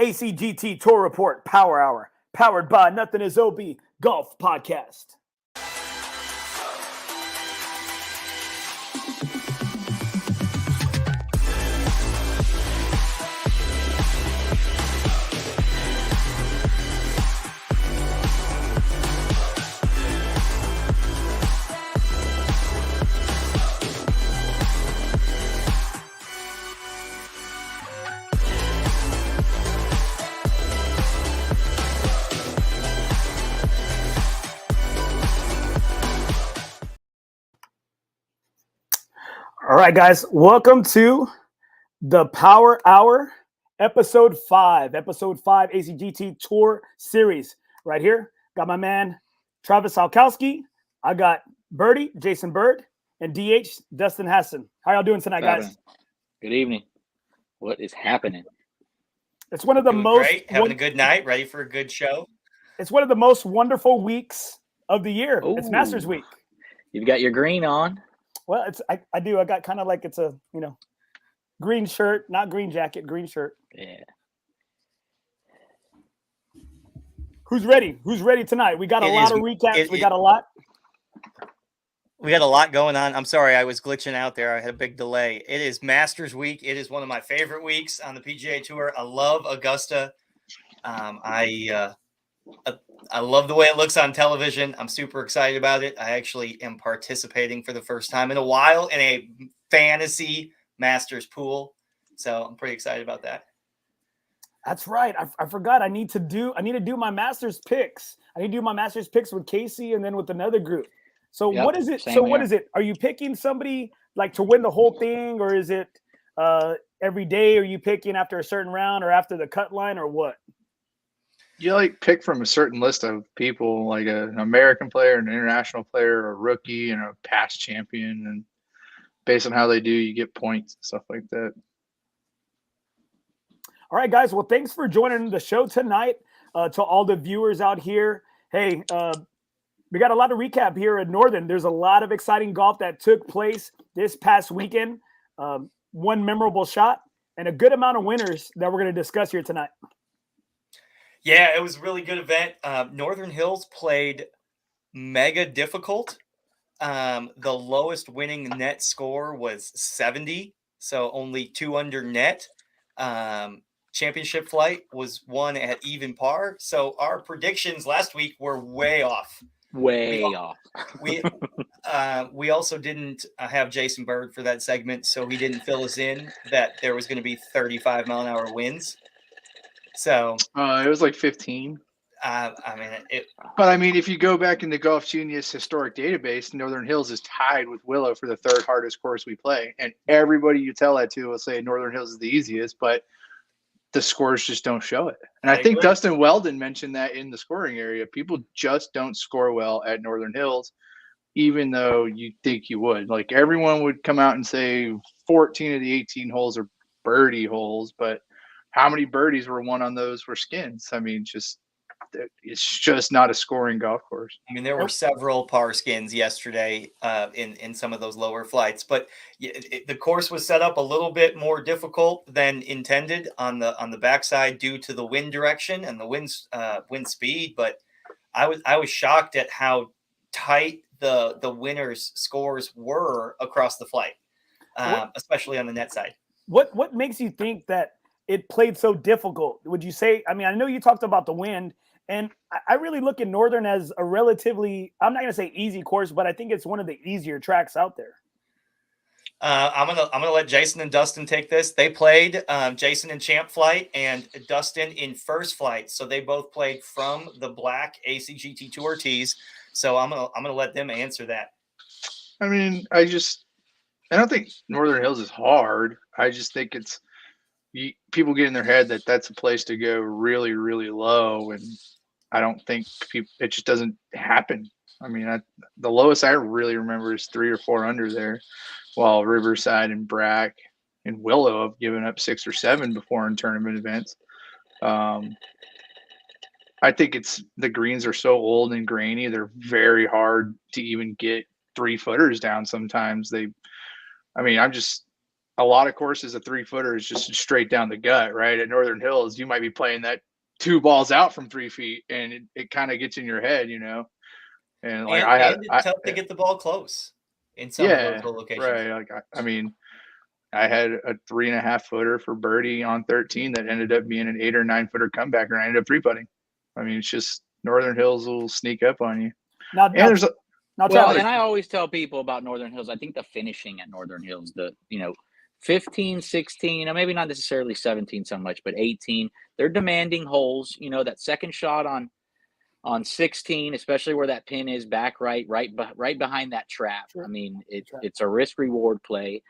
ACGT Tour Report Power Hour, powered by NothingisOB Golf Podcast. All right, guys, welcome to the Power Hour, Episode 5 ACGT Tour Series. Right here, got my man, Travis Salkowski. I got Birdie, Jason Bird, and DH, Dustin Hassan. How y'all doing tonight, guys? Good evening. What is happening? It's one of the most... Great. Having a good night, ready for a good show. It's one of the most wonderful weeks of the year. Ooh. It's Masters Week. You've got your green on. Well, I do. I got kind of like it's a, green shirt, not green jacket, green shirt. Yeah. Who's ready? Who's ready tonight? We got a lot of recaps. We got a lot. We got a lot going on. I'm sorry, I was glitching out there. I had a big delay. It is Masters Week. It is one of my favorite weeks on the PGA Tour. I love Augusta. I love the way it looks on television. I'm super excited about it. I actually am participating for the first time in a while in a fantasy Masters pool. So I'm pretty excited about that. That's right. I forgot. I need to do my Masters picks. I need to do my Masters picks with Casey and then with another group. So what is it? So what is it? Are you picking somebody like to win the whole thing, or is it every day? Are you picking after a certain round or after the cut line, or what? You pick from a certain list of people, like an American player, an international player, a rookie, and a past champion, and based on how they do, you get points and stuff like that. All right, guys. Well, thanks for joining the show tonight. To all the viewers out here, hey, we got a lot of recap here at Northern. There's a lot of exciting golf that took place this past weekend. One memorable shot and a good amount of winners that we're going to discuss here tonight. Yeah, it was a really good event. Northern Hills played mega difficult. The lowest winning net score was 70, so only 2 under net. Championship flight was won at even par. So our predictions last week were way off. Way off. We also didn't have Jason Bird for that segment, so he didn't fill us in that there was going to be 35-mile-an-hour winds. So it was like 15. But if you go back in the Golf Genius historic database, Northern Hills is tied with Willow for the third hardest course we play. And everybody you tell that to will say Northern Hills is the easiest, but the scores just don't show it. And I think Dustin Weldon mentioned that in the scoring area. People just don't score well at Northern Hills, even though you think you would. Like, everyone would come out and say 14 of the 18 holes are birdie holes, but how many birdies were won on those were skins? I mean, it's just not a scoring golf course. I mean, there were several par skins yesterday in some of those lower flights, but the course was set up a little bit more difficult than intended on the backside due to the wind direction and the wind speed. But I was shocked at how tight the winners' scores were across the flight, especially on the net side. What makes you think that it played so difficult? Would you say? I mean, I know you talked about the wind, and I really look at Northern as a relatively, I'm not going to say easy course, but I think it's one of the easier tracks out there. I'm gonna let Jason and Dustin take this. They played Jason in champ flight and Dustin in first flight, so they both played from the black ACGT Tour tees. So I'm gonna let them answer that. I mean, I don't think Northern Hills is hard. I just think it's people get in their head that that's a place to go really, really low, and I don't think it just doesn't happen. I mean, the lowest I really remember is 3 or 4 under there, while Riverside and Brack and Willow have given up 6 or 7 before in tournament events. I think the greens are so old and grainy; they're very hard to even get 3-footers down. Sometimes a lot of courses, a 3-footer is just straight down the gut, right? At Northern Hills, you might be playing that 2 balls out from 3 feet, and it kind of gets in your head, And like it's tough to get the ball close in some of those locations. Right. Like I mean, I had a 3.5-footer for birdie on 13 that ended up being an 8 or 9-footer comeback, and I ended up 3-putting. I mean, it's just Northern Hills will sneak up on you. And I always tell people about Northern Hills. I think the finishing at Northern Hills, 15, 16, or maybe not necessarily 17 so much, but 18, they're demanding holes. That second shot on 16, especially where that pin is back right behind that trap. Sure. I mean, it's a risk reward play.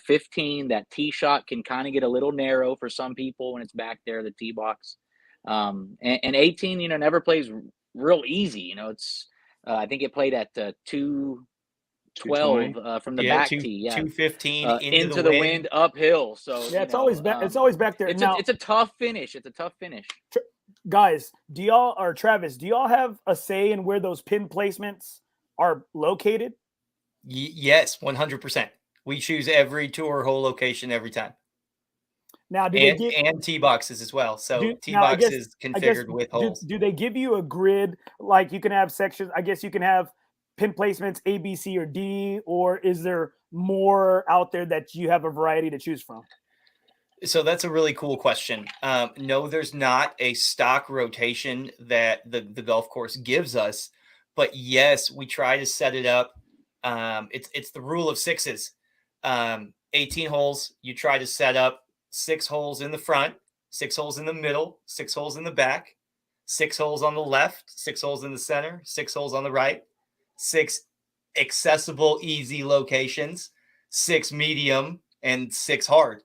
15, that tee shot can kind of get a little narrow for some people when it's back there, the tee box. And 18, never plays real easy. It's I think it played at 212 from the back tee. Yeah, 215 into the wind uphill. So it's always back. It's always back there. It's a tough finish. It's a tough finish. Guys, Travis, do y'all have a say in where those pin placements are located? Yes, 100%. We choose every tour hole location every time. Now, and tee boxes as well. So tee boxes configured with holes. Do they give you a grid? Like you can have sections. I guess you can have pin placements A, B, C, or D, or is there more out there that you have a variety to choose from? So that's a really cool question. No, there's not a stock rotation that the golf course gives us, but yes, we try to set it up. It's the rule of 6s. 18 holes, you try to set up 6 holes in the front, 6 holes in the middle, 6 holes in the back, 6 holes on the left, 6 holes in the center, 6 holes on the right, 6 accessible, easy locations, 6 medium, and 6 hard.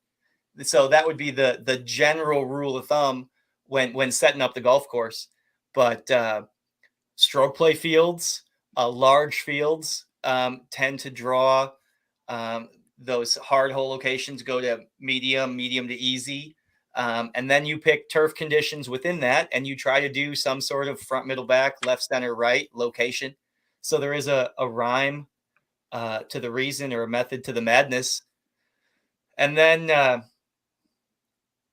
So that would be the general rule of thumb when setting up the golf course. But stroke play fields, large fields tend to draw those hard hole locations, go to medium to easy. And then you pick turf conditions within that, and you try to do some sort of front, middle, back, left, center, right location. So there is a rhyme to the reason, or a method to the madness. And then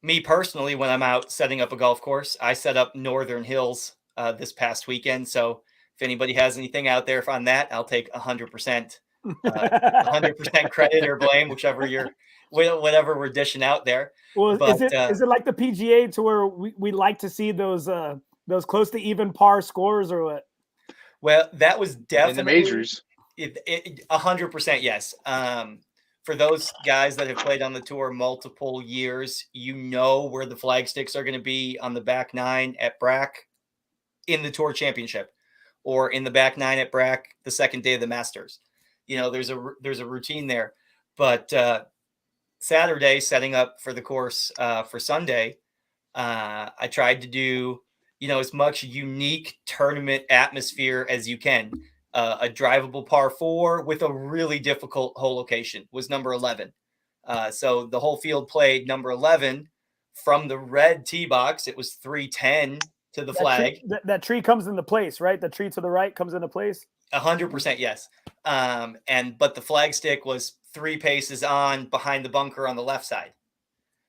me personally, when I'm out setting up a golf course, I set up Northern Hills this past weekend. So if anybody has anything out there on that, I'll take 100%. 100% credit or blame, whatever we're dishing out there. Well, is it like the PGA to where we like to see those close to even par scores, or what? Well, that was definitely in the majors. 100% yes. For those guys that have played on the tour multiple years, where the flag sticks are going to be on the back 9 at Brack in the Tour Championship, or in the back 9 at Brack the second day of the Masters. There's a routine there. But Saturday, setting up for the course for Sunday, I tried to do as much unique tournament atmosphere as you can. A drivable par 4 with a really difficult hole location was number 11. So the whole field played number 11 from the red tee box. It was 310 to the flag. That tree comes into place, right? The tree to the right comes into place. 100% yes. But the flag stick was 3 paces on behind the bunker on the left side.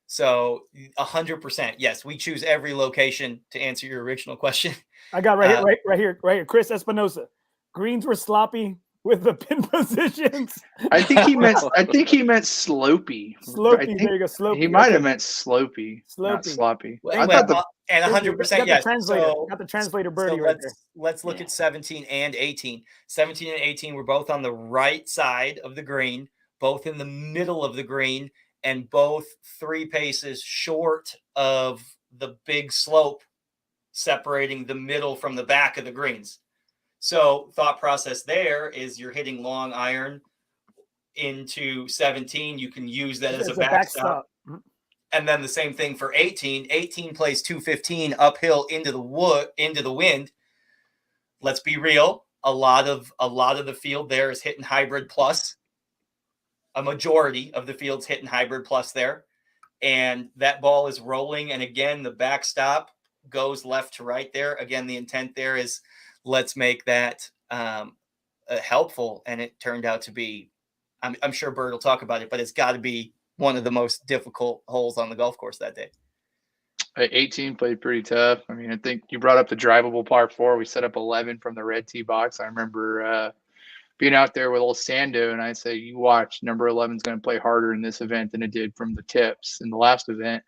So 100% yes. We choose every location to answer your original question. I got right here. Chris Espinosa. Greens were sloppy with the pin positions. I think he meant slopey. Slopey, there you go. Slopey. He might have meant slopey, not sloppy. Well, I thought and 100% yes. Got the translator birdie right there. Let's look at 17 and 18. 17 and 18 were both on the right side of the green, both in the middle of the green, and both 3 paces short of the big slope separating the middle from the back of the greens. So thought process there is you're hitting long iron into 17. You can use that as a backstop. And then the same thing for 18. 18 plays 215 uphill into the wind. Let's be real. A lot of the field there is hitting hybrid plus. A majority of the field's hitting hybrid plus there. And that ball is rolling. And again, the backstop goes left to right there. Again, the intent there is let's make that helpful. And it turned out to be, I'm sure Bird will talk about it, but it's got to be one of the most difficult holes on the golf course that day. 18 played pretty tough. I mean, I think you brought up the drivable par 4. We set up 11 from the red tee box. I remember being out there with old Sando, and I say, you watch, number 11 is going to play harder in this event than it did from the tips in the last event.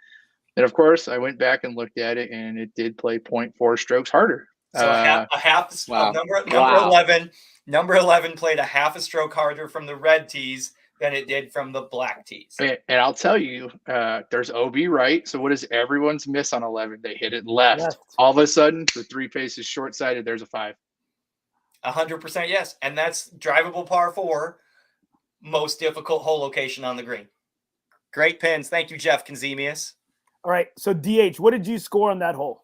And of course, I went back and looked at it, and it did play 0.4 strokes harder. So a half wow. number Wow. 11. Number 11 played a half a stroke harder from the red tees than it did from the black tees. And I'll tell you, there's OB right. So what is everyone's miss on 11? They hit it left. All of a sudden, the 3 paces short-sided, there's a 5. 100% yes. And that's drivable par 4, most difficult hole location on the green. Great pins. Thank you, Jeff Conzemius. All right. So DH, what did you score on that hole?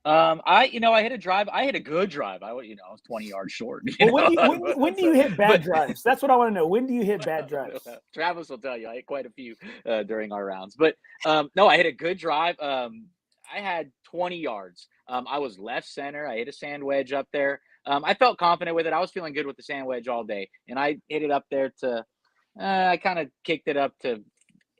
I hit a drive. I hit a good drive. I was 20 yards short. Well, when do you hit bad drives? That's what I want to know. When do you hit bad drives? Travis will tell you. I hit quite a few during our rounds. But no, I hit a good drive. I had 20 yards. I was left center. I hit a sand wedge up there. I felt confident with it. I was feeling good with the sand wedge all day. And I hit it up there to I kind of kicked it up to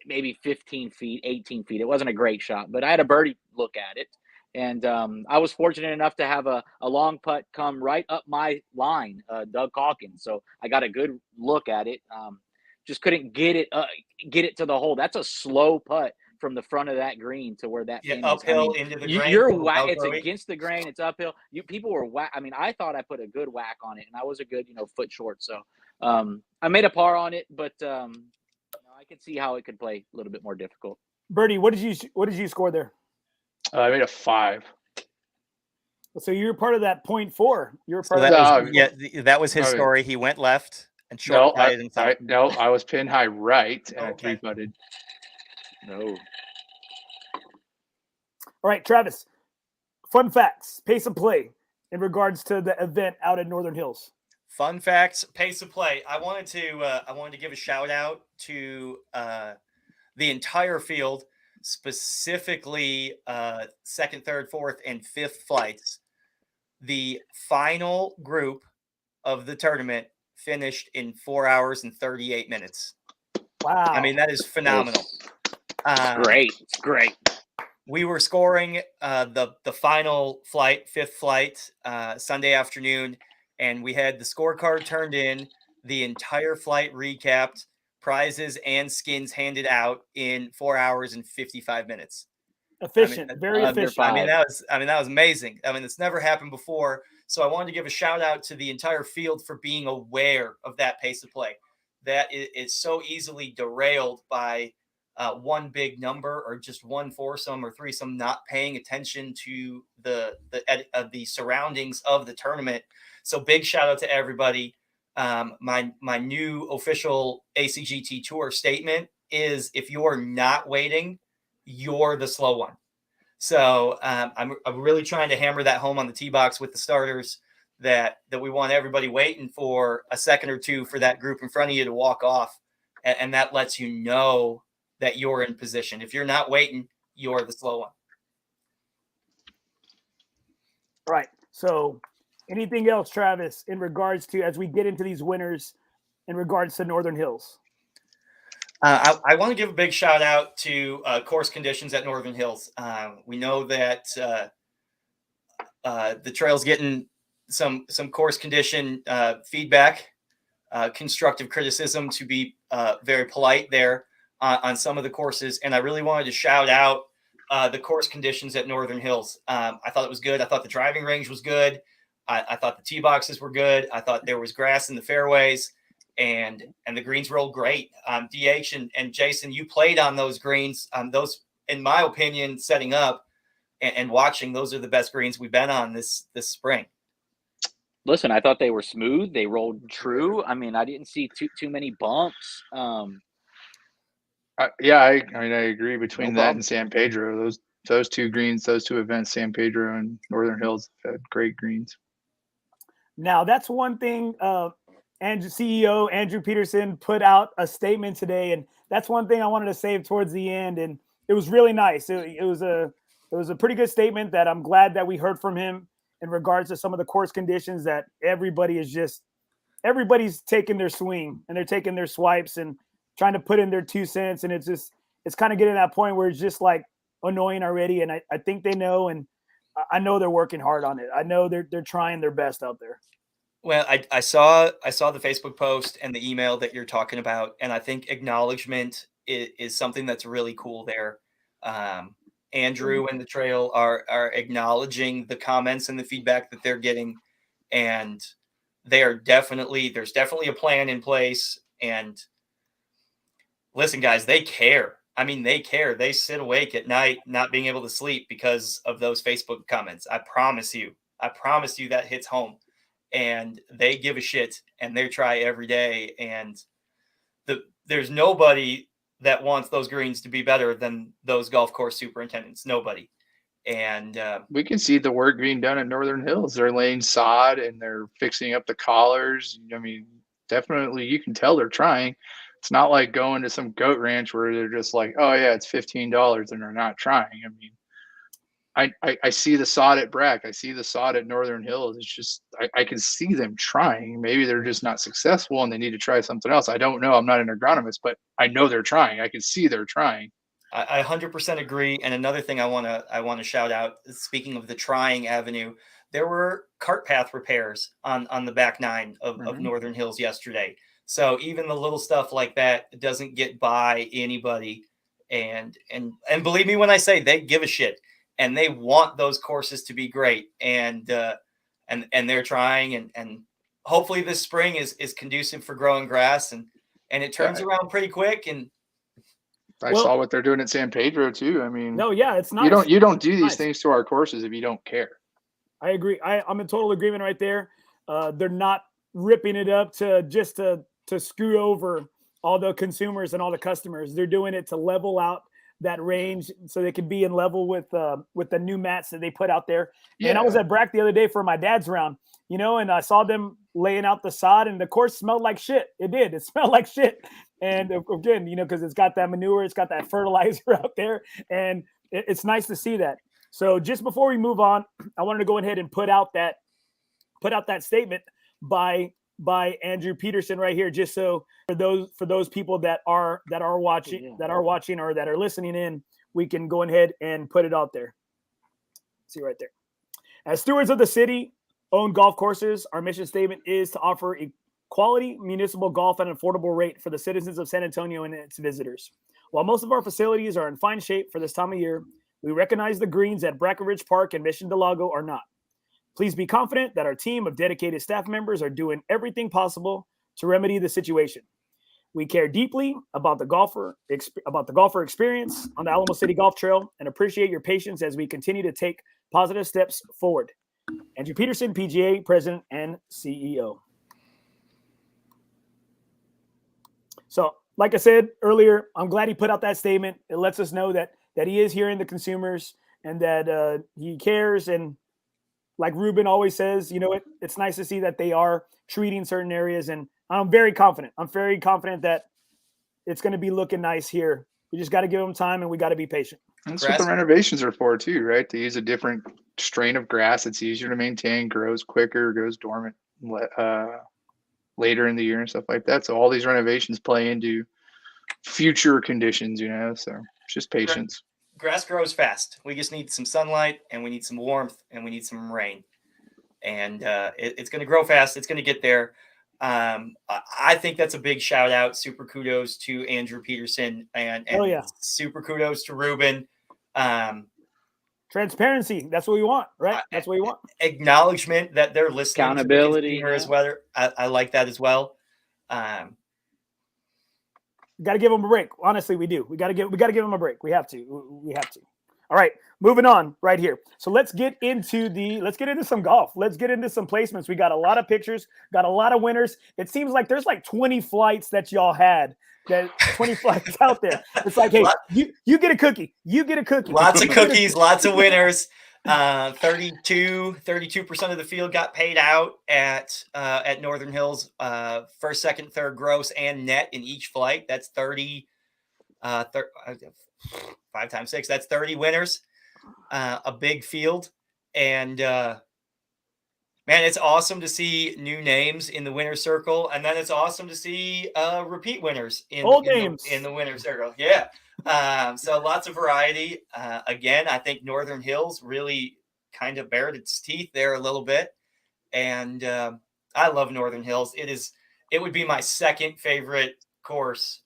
maybe 15 feet, 18 feet. It wasn't a great shot, but I had a birdie look at it. And I was fortunate enough to have a long putt come right up my line, Doug Calkins. So I got a good look at it. Just couldn't get it to the hole. That's a slow putt from the front of that green to where that pin uphill is. into the grain. It's against the grain. It's uphill. People were I mean, I thought I put a good whack on it, and I was a good foot short. So I made a par on it, but I could see how it could play a little bit more difficult. Birdie, what did you score there? I made a 5. So you're part of that 0.4. You're part of that. That was his story. He went left and short. I was pin high right and I 3-putted. No. All right, Travis. Fun facts, pace of play in regards to the event out at Northern Hills. Fun facts, pace of play. I wanted to give a shout out to the entire field. Specifically second, third, fourth, and fifth flights. The final group of the tournament finished in 4 hours and 38 minutes. Wow. I mean, that is phenomenal. It's great. We were scoring the final flight, fifth flight, Sunday afternoon, and we had the scorecard turned in, the entire flight recapped, prizes and skins handed out in 4 hours and 55 minutes. Efficient, very efficient. I mean, that was amazing. I mean, it's never happened before. So I wanted to give a shout out to the entire field for being aware of that pace of play. That is so easily derailed by one big number or just one foursome or threesome not paying attention to the surroundings of the tournament. So big shout out to everybody. My new official ACGT Tour statement is: if you're not waiting, you're the slow one. So I'm really trying to hammer that home on the tee box with the starters that we want everybody waiting for a second or two for that group in front of you to walk off, and that lets you know that you're in position. If you're not waiting, you're the slow one. Right. So anything else, Travis, in regards to, as we get into these winners, in regards to Northern Hills? I want to give a big shout out to course conditions at Northern Hills. We know that the trail's getting some course condition feedback, constructive criticism, to be very polite there on some of the courses. And I really wanted to shout out the course conditions at Northern Hills. I thought it was good. I thought the driving range was good. I thought the tee boxes were good. I thought there was grass in the fairways, and the greens rolled great. DH and Jason, you played on those greens. Those, in my opinion, setting up and watching, those are the best greens we've been on this spring. Listen, I thought they were smooth. They rolled true. I mean, I didn't see too many bumps. I agree. Between that and San Pedro, those two greens, those two events, San Pedro and Northern Hills, had great greens. Now, that's one thing. CEO Andrew Peterson put out a statement today, and that's one thing I wanted to save towards the end, and it was really nice. It was a pretty good statement that I'm glad that we heard from him in regards to some of the course conditions that everybody's taking their swing and they're taking their swipes, and trying to put in their 2 cents, and it's kind of getting to that point where it's just like annoying already. And I think they know, and I know they're working hard on it. I know they're trying their best out there. Well, I saw the Facebook post and the email that you're talking about, and I think acknowledgement is something that's really cool there. Andrew and the trail are acknowledging the comments and the feedback that they're getting, and there's definitely a plan in place. And listen, guys, they care. I mean, they care. They sit awake at night not being able to sleep because of those Facebook comments. I promise you that hits home. And they give a shit, and they try every day. And there's nobody that wants those greens to be better than those golf course superintendents. Nobody. And we can see the work being done at Northern Hills. They're laying sod and they're fixing up the collars. I mean, definitely you can tell they're trying. It's not like going to some goat ranch where they're just like, oh yeah, it's $15 and they're not trying. I mean, I see the sod at Brack. I see the sod at Northern Hills. It's just, I can see them trying. Maybe they're just not successful and they need to try something else. I don't know. I'm not an agronomist, but I know they're trying. I can see they're trying. I 100% agree. And another thing I want to shout out, speaking of the trying avenue, there were cart path repairs on the back nine of Northern Hills yesterday. So even the little stuff like that doesn't get by anybody. And believe me when I say they give a shit. And they want those courses to be great, and they're trying, and hopefully this spring is conducive for growing grass, and it turns around pretty quick. And I saw what they're doing at San Pedro too. I mean, it's nice. You don't do these things to our courses if you don't care. I agree. I'm in total agreement right there. They're not ripping it up to screw over all the consumers and all the customers. They're doing it to level out that range so they can be in level with the new mats that they put out there. Yeah. And I was at Brack the other day for my dad's round, and I saw them laying out the sod, and the course smelled like shit. It did. It smelled like shit. And again, because it's got that manure, it's got that fertilizer out there, and it's nice to see that. So just before we move on, I wanted to go ahead and put out that statement by Andrew Peterson right here, just so for those people that are watching or that are listening in, we can go ahead and put it out there. See right there. As stewards of the city-owned golf courses, our mission statement is to offer a quality municipal golf at an affordable rate for the citizens of San Antonio and its visitors. While most of our facilities are in fine shape for this time of year, we recognize the greens at Breckenridge Park and Mission del Lago are not. Please be confident that our team of dedicated staff members are doing everything possible to remedy the situation. We care deeply about the golfer experience on the Alamo City Golf Trail and appreciate your patience as we continue to take positive steps forward. Andrew Peterson, PGA President and CEO. So, like I said earlier, I'm glad he put out that statement. It lets us know that he is hearing the consumers and that he cares. And like Ruben always says, it's nice to see that they are treating certain areas, and I'm very confident. I'm very confident that it's going to be looking nice here. We just got to give them time, and we got to be patient. That's what the renovations are for too, right? To use a different strain of grass. It's easier to maintain, grows quicker, goes dormant later in the year and stuff like that. So all these renovations play into future conditions, so it's just patience. Grass grows fast. We just need some sunlight, and we need some warmth, and we need some rain. And it's going to grow fast. It's going to get there. I think that's a big shout out. Super kudos to Andrew Peterson and super kudos to Ruben. Transparency. That's what we want, right? That's what we want. Acknowledgement that they're listening. Accountability. As well. I like that as well. Got to give them a break. Honestly, we do. We got to give them a break. We have to. All right, moving on right here. So let's get into some golf. Let's get into some placements. We got a lot of pictures, got a lot of winners. It seems like there's like 20 flights that y'all had. That 20 flights out there. It's like, hey, you get a cookie. You get a cookie. Lots of cookies, lots of winners. 32% of the field got paid out at Northern Hills. First, second, third gross and net in each flight. That's 30. 5 times 6. That's 30 winners. A big field, and Man, it's awesome to see new names in the winner's circle, and then it's awesome to see repeat winners in the winner's circle. Yeah. So lots of variety. Again, I think Northern Hills really kind of bared its teeth there a little bit, and I love Northern Hills. It would be my second favorite course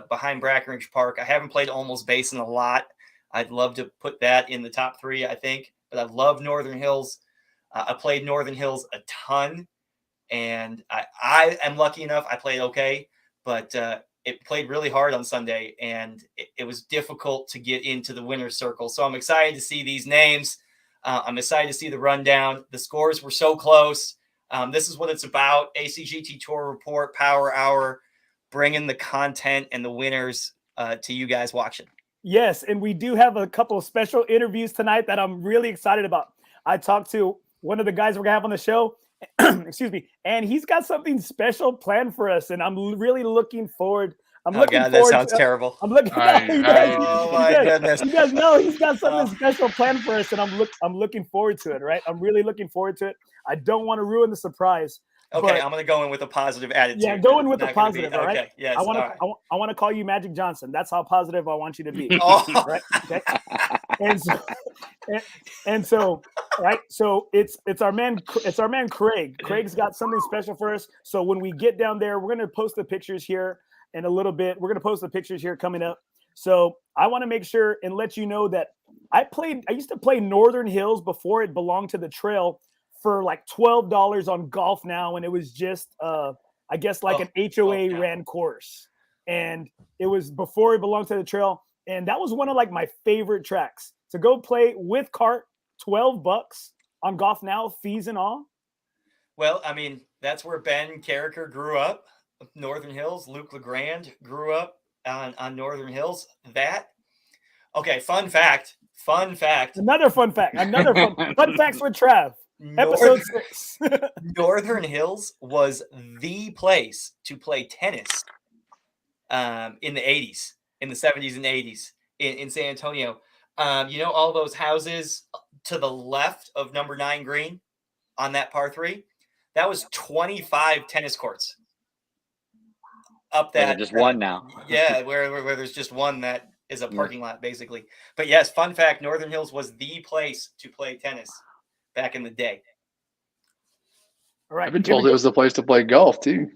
behind Brackenridge Park. I haven't played Almost Basin a lot. I'd love to put that in the top 3, I think, but I love Northern Hills. I played Northern Hills a ton, and I am lucky enough. I played okay, but it played really hard on Sunday, and it was difficult to get into the winner's circle. So I'm excited to see these names. I'm excited to see the rundown. The scores were so close. This is what it's about. ACGT Tour Report, Power Hour, bringing the content and the winners to you guys watching. Yes, and we do have a couple of special interviews tonight that I'm really excited about. I talked to one of the guys we're gonna have on the show, excuse me, and he's got something special planned for us, and I'm really looking forward. That sounds terrible. I'm looking. Oh my goodness! You guys know he's got something special planned for us, and I'm looking forward to it. Right, I'm really looking forward to it. I don't want to ruin the surprise. Okay, I'm going to go in with a positive attitude. Yeah, go in with a positive, all right? Okay, yes. I want to call you Magic Johnson. That's how positive I want you to be. Oh. Right? Okay. And so, right? So it's our man Craig. Craig's got something special for us. So when we get down there, we're going to post the pictures here in a little bit. We're going to post the pictures here coming up. So I want to make sure and let you know that I used to play Northern Hills before it belonged to the Trail for like $12 on Golf Now, and it was just I guess like an HOA ran course, and it was before it belonged to the Trail, and that was one of like my favorite tracks to go play with cart. $12 on Golf Now, fees and all. Well, I mean, that's where Ben Carricker grew up, Northern Hills. Luke LeGrand grew up on Northern Hills. Fun fact. Another fun fact. Fun facts with Trav. Episode 6. Northern Hills was the place to play tennis in the 80s, in the 70s and 80s in San Antonio. All those houses to the left of number 9 green on that par 3? That was 25 tennis courts up that. Just one now. Yeah, where there's just one that is a parking lot, basically. But yes, fun fact, Northern Hills was the place to play tennis back in the day. All right. I've been told it was the place to play golf too.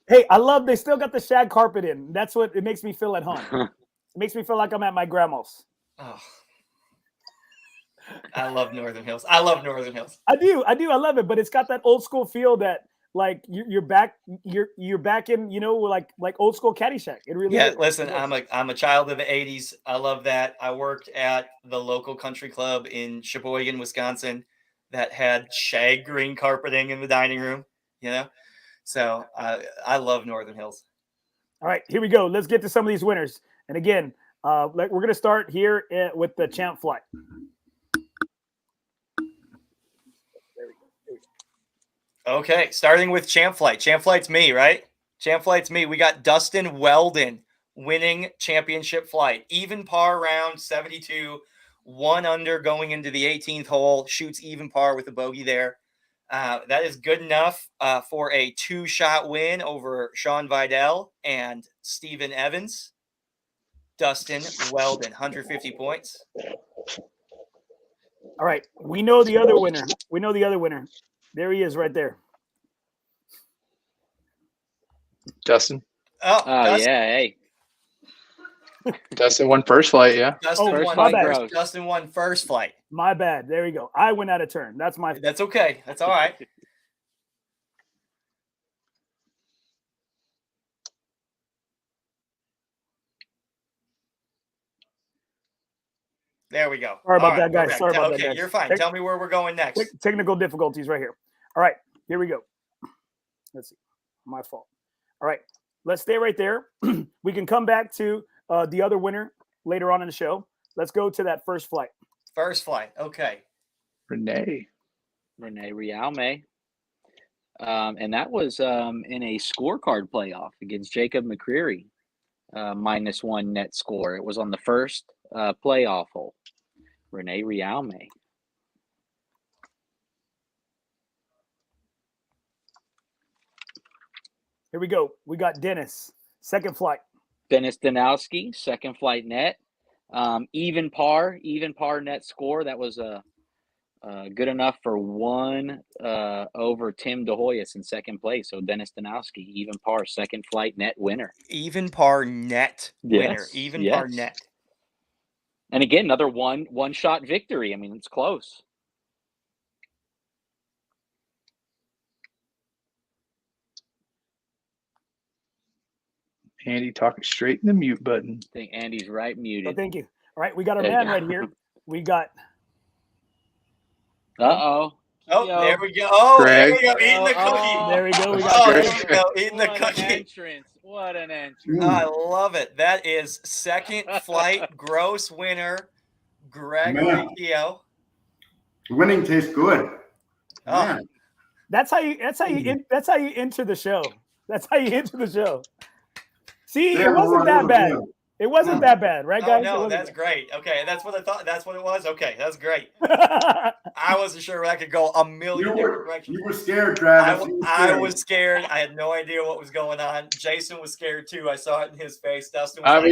Hey, they still got the shag carpet in. That's what it makes me feel at home. It makes me feel like I'm at my grandma's. Oh, I love Northern Hills. I do. I love it, but it's got that old school feel that like you're back in, like old school Caddyshack. It really is. Listen, I'm a child of the 80s. I love that. I worked at the local country club in Sheboygan, Wisconsin that had shag green carpeting in the dining room, So I love Northern Hills. All right, here we go. Let's get to some of these winners. And again, we're going to start here with the Champ Flight. Okay, starting with Champ Flight. Champ Flight's me, right? Champ Flight's me. We got Dustin Weldon winning championship flight. Even par round, 72, 1 under going into the 18th hole. Shoots even par with a bogey there. That is good enough for a 2-shot win over Sean Vidal and Steven Evans. Dustin Weldon, 150 points. All right, we know the other winner. There he is right there. Justin. Oh Dustin. Yeah, hey. Dustin won first flight, yeah. Dustin won first flight. My bad. There you go. I went out of turn. That's okay. That's all right. There we go. Sorry about that, guys. Sorry about that, guys. You're fine. Tell me where we're going next. Technical difficulties right here. All right, here we go. Let's see. My fault. All right, let's stay right there. We can come back to the other winner later on in the show. Let's go to that first flight. First flight. Okay. Renee Rialme. And that was in a scorecard playoff against Jacob McCreary. -1 net score. It was on the first playoff hole. Renee Rialme. Here we go. We got Dennis, second flight. Dennis Danowski, second flight net. Even par net score. That was good enough for one over Tim DeHoyas in second place. So Dennis Danowski, even par, second flight net winner. Even par net winner. Yes, Even par net. And again, another one shot victory. I mean, it's close. Andy talking straight in the mute button. I think Andy's right muted. Oh, thank you. All right, we got our man right here. We got. Uh-oh. Oh, there we go. Oh, Greg. there we go. Eating the cookie. There we go. We got there we go. Eating the cookie. What an entrance. I love it. That is second flight gross winner, Gregory Keough. Winning tastes good. Oh. Man. That's how you enter the show. That's how you enter the show. See, it wasn't that bad. It wasn't that bad, right, guys? Oh, no, that's great. Okay, that's what I thought. That's what it was. Okay, that's great. I wasn't sure I could go a million different directions. You were scared, Travis. I was scared. I had no idea what was going on. Jason was scared too. I saw it in his face. Dustin was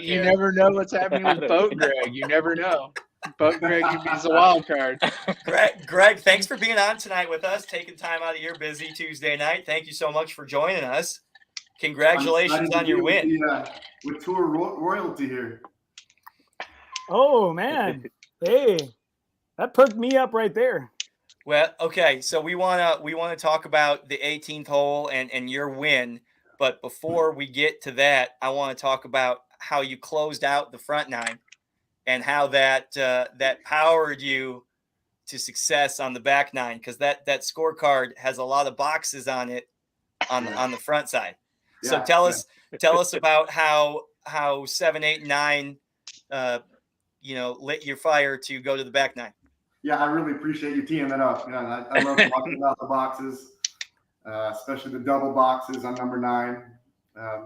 you never know what's happening with Boat Greg. You never know. Boat Greg could be the wild card. Greg, thanks for being on tonight with us, taking time out of your busy Tuesday night. Thank you so much for joining us. Congratulations on your win. With tour royalty here. Oh man, hey, that perked me up right there. Well, okay, so we wanna talk about the 18th hole and your win, but before we get to that, I want to talk about how you closed out the front nine and how that powered you to success on the back nine, because that scorecard has a lot of boxes on it on the front side. So tell us about how 7, 8, 9, lit your fire to go to the back nine. Yeah, I really appreciate you teeing that up. I love talking about the boxes, especially the double boxes on number 9.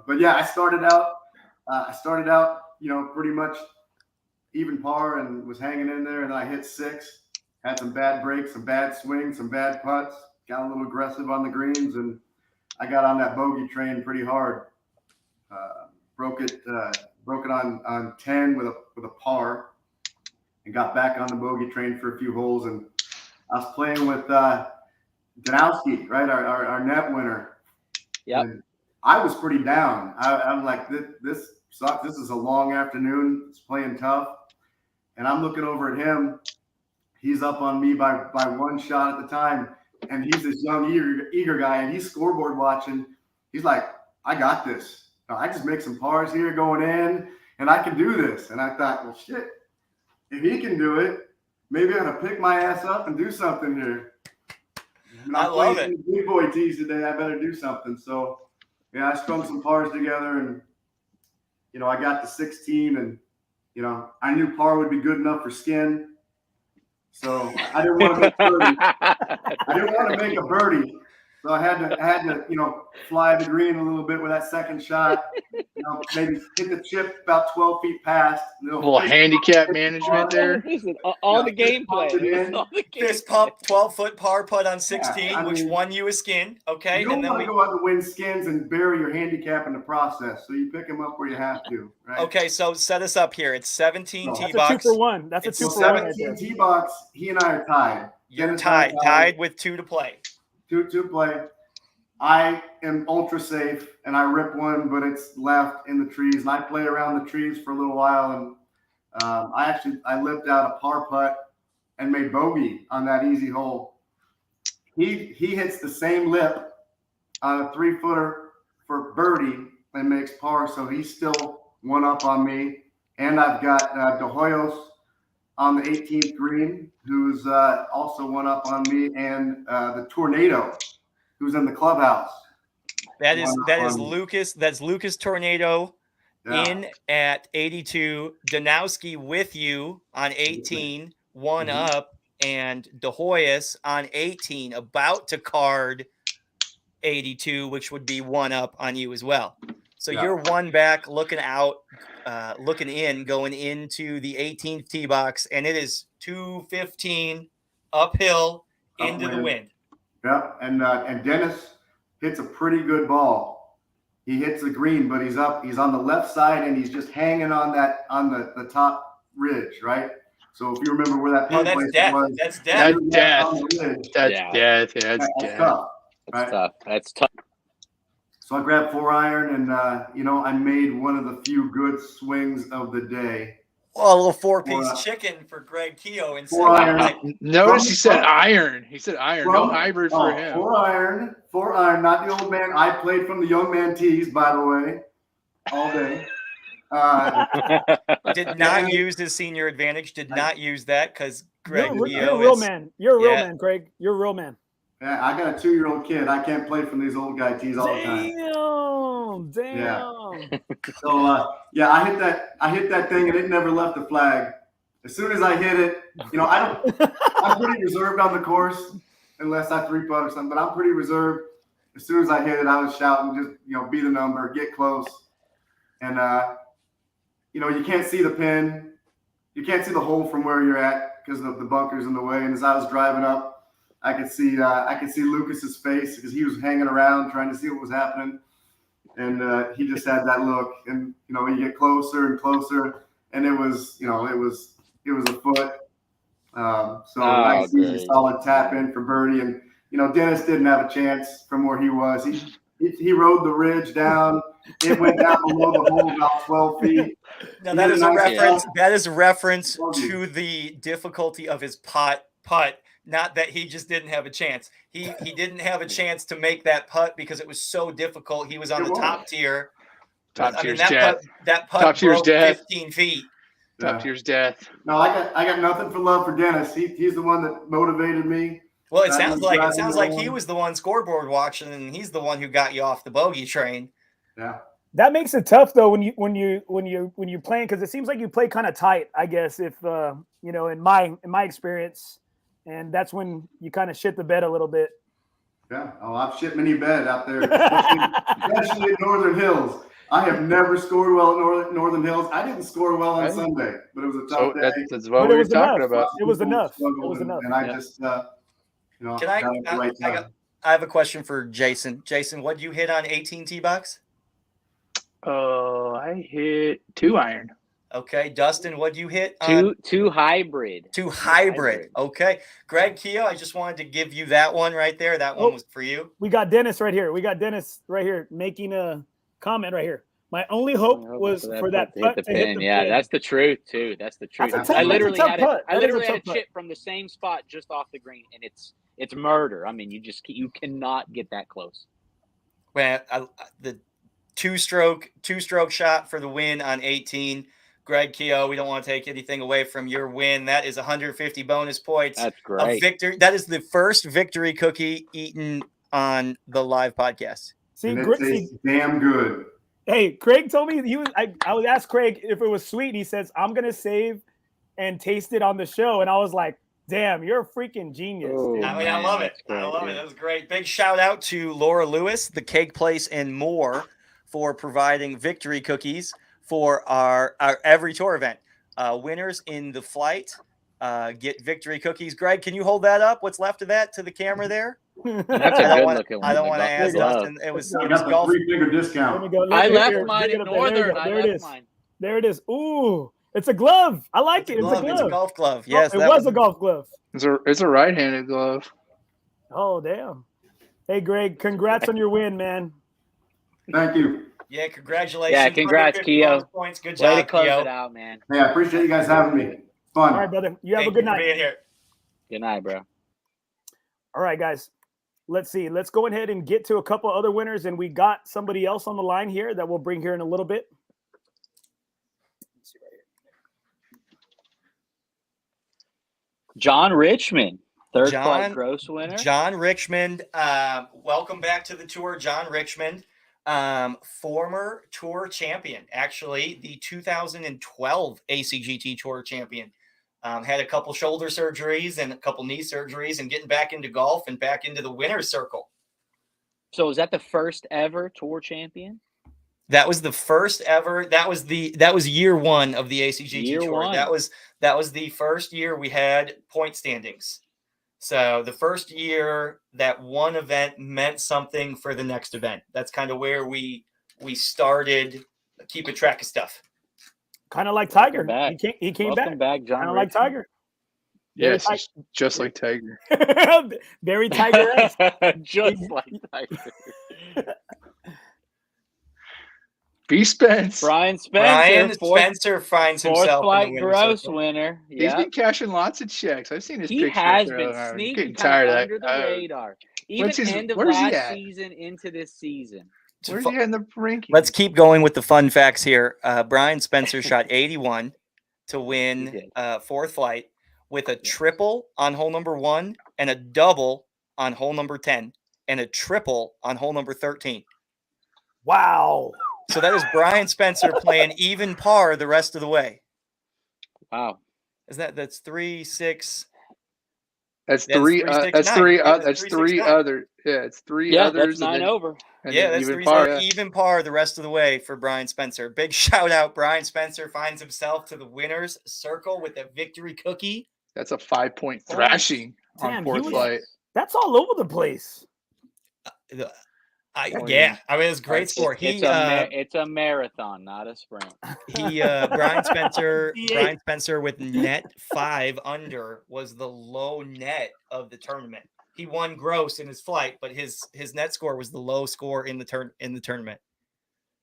But yeah, I started out, pretty much even par and was hanging in there, and I hit 6. Had some bad breaks, some bad swings, some bad putts. Got a little aggressive on the greens, and I got on that bogey train pretty hard. Broke it on 10 with a par, and got back on the bogey train for a few holes. And I was playing with Danowski, right, our net winner. Yeah. I was pretty down. I'm like, this sucks. This is a long afternoon. It's playing tough, and I'm looking over at him. He's up on me by one shot at the time. And he's this young, eager guy, and he's scoreboard watching. He's like, I got this. I just make some pars here going in, and I can do this. And I thought, well, shit, if he can do it, maybe I ought to pick my ass up and do something here. And I love it. Big boy tees today. I better do something. So, yeah, I strung some pars together, and, I got to 16, and, I knew par would be good enough for skin. So I didn't want to make birdie. I didn't want to make a birdie. So I had to, fly the green a little bit with that second shot. Maybe hit the chip about 12 feet past. A little handicap management there. All the game plan. Fist pump, 12-foot par putt on 16, which won you a skin. Okay. You don't want to go out and win skins and bury your handicap in the process. So you pick them up where you have to. Right? Okay, so set us up here. It's 17 tee That's box. a 2-for-1. That's a 2-for-1. 17 tee box. He and I are tied. You're tied with 2 to play. 2 to play. I am ultra safe, and I rip one, but it's left in the trees. And I play around the trees for a little while, and I lipped out a par putt and made bogey on that easy hole. He hits the same lip on a 3-footer for birdie and makes par, so he's still one up on me. And I've got DeHoyos on the 18th green, who's also one up on me, and the Tornado, who's in the clubhouse. That is Lucas. That's Lucas Tornado in at 82. Danowski with you on 18, one up, and DeHoyas on 18, about to card 82, which would be one up on you as well. So you're one back, looking out, looking in, going into the 18th tee box, and it is 215 uphill into the wind. Yeah, and Dennis hits a pretty good ball. he hits the green, but he's on the left side, and he's just hanging on the top ridge, right? So if you remember where that pin placement was, that's death. That's death. That's tough. That's tough. That's tough. So I grabbed 4-iron, and I made one of the few good swings of the day. Well, a little 4-piece chicken for Greg Keough and 4-iron. Notice he said iron. He said iron. No hybrid for him. 4-iron, not the old man. I played from the young man tees, by the way, all day. Did not use his senior advantage. Did not use that because Greg Keough. You're a real man. You're a real man, Greg. You're a real man. Yeah, I got a 2-year-old kid. I can't play from these old guy tees all the time. Damn. Yeah. So I hit that thing, and it never left the flag. As soon as I hit it, I'm pretty reserved on the course unless I 3-putt or something. But I'm pretty reserved. As soon as I hit it, I was shouting, just be the number, get close, and you can't see the pin, you can't see the hole from where you're at because of the bunkers in the way. And as I was driving up, I could see Lucas's face because he was hanging around trying to see what was happening, and he just had that look. And you get closer and closer, and it was a foot. Nice, easy, solid tap in for birdie. And Dennis didn't have a chance from where he was. He rode the ridge down. It went down below the hole about 12 feet. Now that is a reference. That is a reference to the difficulty of his putt. Not that he just didn't have a chance. He didn't have a chance to make that putt because it was so difficult. He was on the top tier. Top tier's death. That putt broke 15 feet. Top tier's death. No, I got nothing for love for Dennis. He's the one that motivated me. Well, it sounds like he was the one scoreboard watching, and he's the one who got you off the bogey train. Yeah. That makes it tough though when you're playing, because it seems like you play kind of tight, I guess, if in my experience. And that's when you kind of shit the bed a little bit. Yeah. Oh, I've shit many bed out there, especially in Northern Hills. I have never scored well at Northern Hills. I didn't score well on Sunday, but it was a tough day. That's what we were talking about. It was enough. It was enough. And I just, I have a question for Jason. Jason, what did you hit on 18 tee box? I hit 2-iron. Okay, Dustin, what'd you hit? Two hybrid. Two hybrid. Okay, Greg Keough, I just wanted to give you that one right there. That one was for you. We got Dennis right here. Making a comment right here. My only hope was for that putt to hit the pin. Yeah, that's the truth too. That's the truth. I literally had a chip from the same spot just off the green, and it's murder. I mean, you cannot get that close. Well, the two-stroke shot for the win on 18. Greg Keough, we don't want to take anything away from your win. That is 150 bonus points. That's great. Victory. That is the first victory cookie eaten on the live podcast. See, it tastes damn good. Hey, Craig told me I was asked Craig if it was sweet. He says, I'm gonna save and taste it on the show. And I was like, damn, you're a freaking genius. Oh, I love it. I love it. That was great. Big shout out to Laura Lewis, the Cake Place and More, for providing victory cookies for our every tour event. Winners in the flight get victory cookies. Greg, can you hold that up? What's left of that to the camera there? That's a good looking one. I don't want to ask Dustin. It was golf. 3-finger discount. I left mine in Northern. I left mine. There it is. Ooh, it's a glove. I like it. It's a glove. It's a golf glove. Yes, it was a golf glove. It's a right-handed glove. Oh, damn. Hey, Greg, congrats on your win, man. Thank you. Yeah, congratulations. Yeah, congrats, Keough. Points. Good job, way to close Keough. It out, man. Hey, I appreciate you guys having me. Fun. All right, brother. You have a good night. Being here. Good night, bro. All right, guys. Let's see. Let's go ahead and get to a couple other winners, and we got somebody else on the line here that we'll bring here in a little bit. John Richmond, third flight gross winner. John Richmond, welcome back to the tour, John Richmond. Former tour champion, actually the 2012 ACGT Tour champion. Had a couple shoulder surgeries and a couple knee surgeries and getting back into golf and back into the winner's circle. So is that the first ever tour champion? That was the first ever. That was year one of the ACGT Tour. That was the first year we had point standings. So the first year that one event meant something for the next event. That's kind of where we we started keeping track of stuff. Kind of like Tiger. He came Welcome back, John. Kind of like Tiger. Yes, just like Tiger. Very Tiger-esque. Just like Tiger. Brian Spencer finds himself fourth in the flight gross circle. winner. He's been cashing lots of checks. I've seen his He picture. has been sneaking tired of under the radar. Even end of last season into this season. Where's he at in the rankings? Let's keep going with the fun facts here. Brian Spencer shot 81 to win fourth flight with a triple on hole number 1 and a double on hole number 10 and a triple on hole number 13. Wow. So that is Brian Spencer playing even par the rest of the way. Wow. That's 3, 6. That's three. That's three other. Yeah, it's three others. That's 9 over. Yeah, that's even par. Even par the rest of the way for Brian Spencer. Big shout out. Brian Spencer finds himself to the winner's circle with a victory cookie. That's a 5-point thrashing on fourth flight. That's all over the place. I mean, it's a great score. It's a marathon, not a sprint. Brian Spencer with net 5 under was the low net of the tournament. He won gross in his flight, but his net score was the low score in the tournament.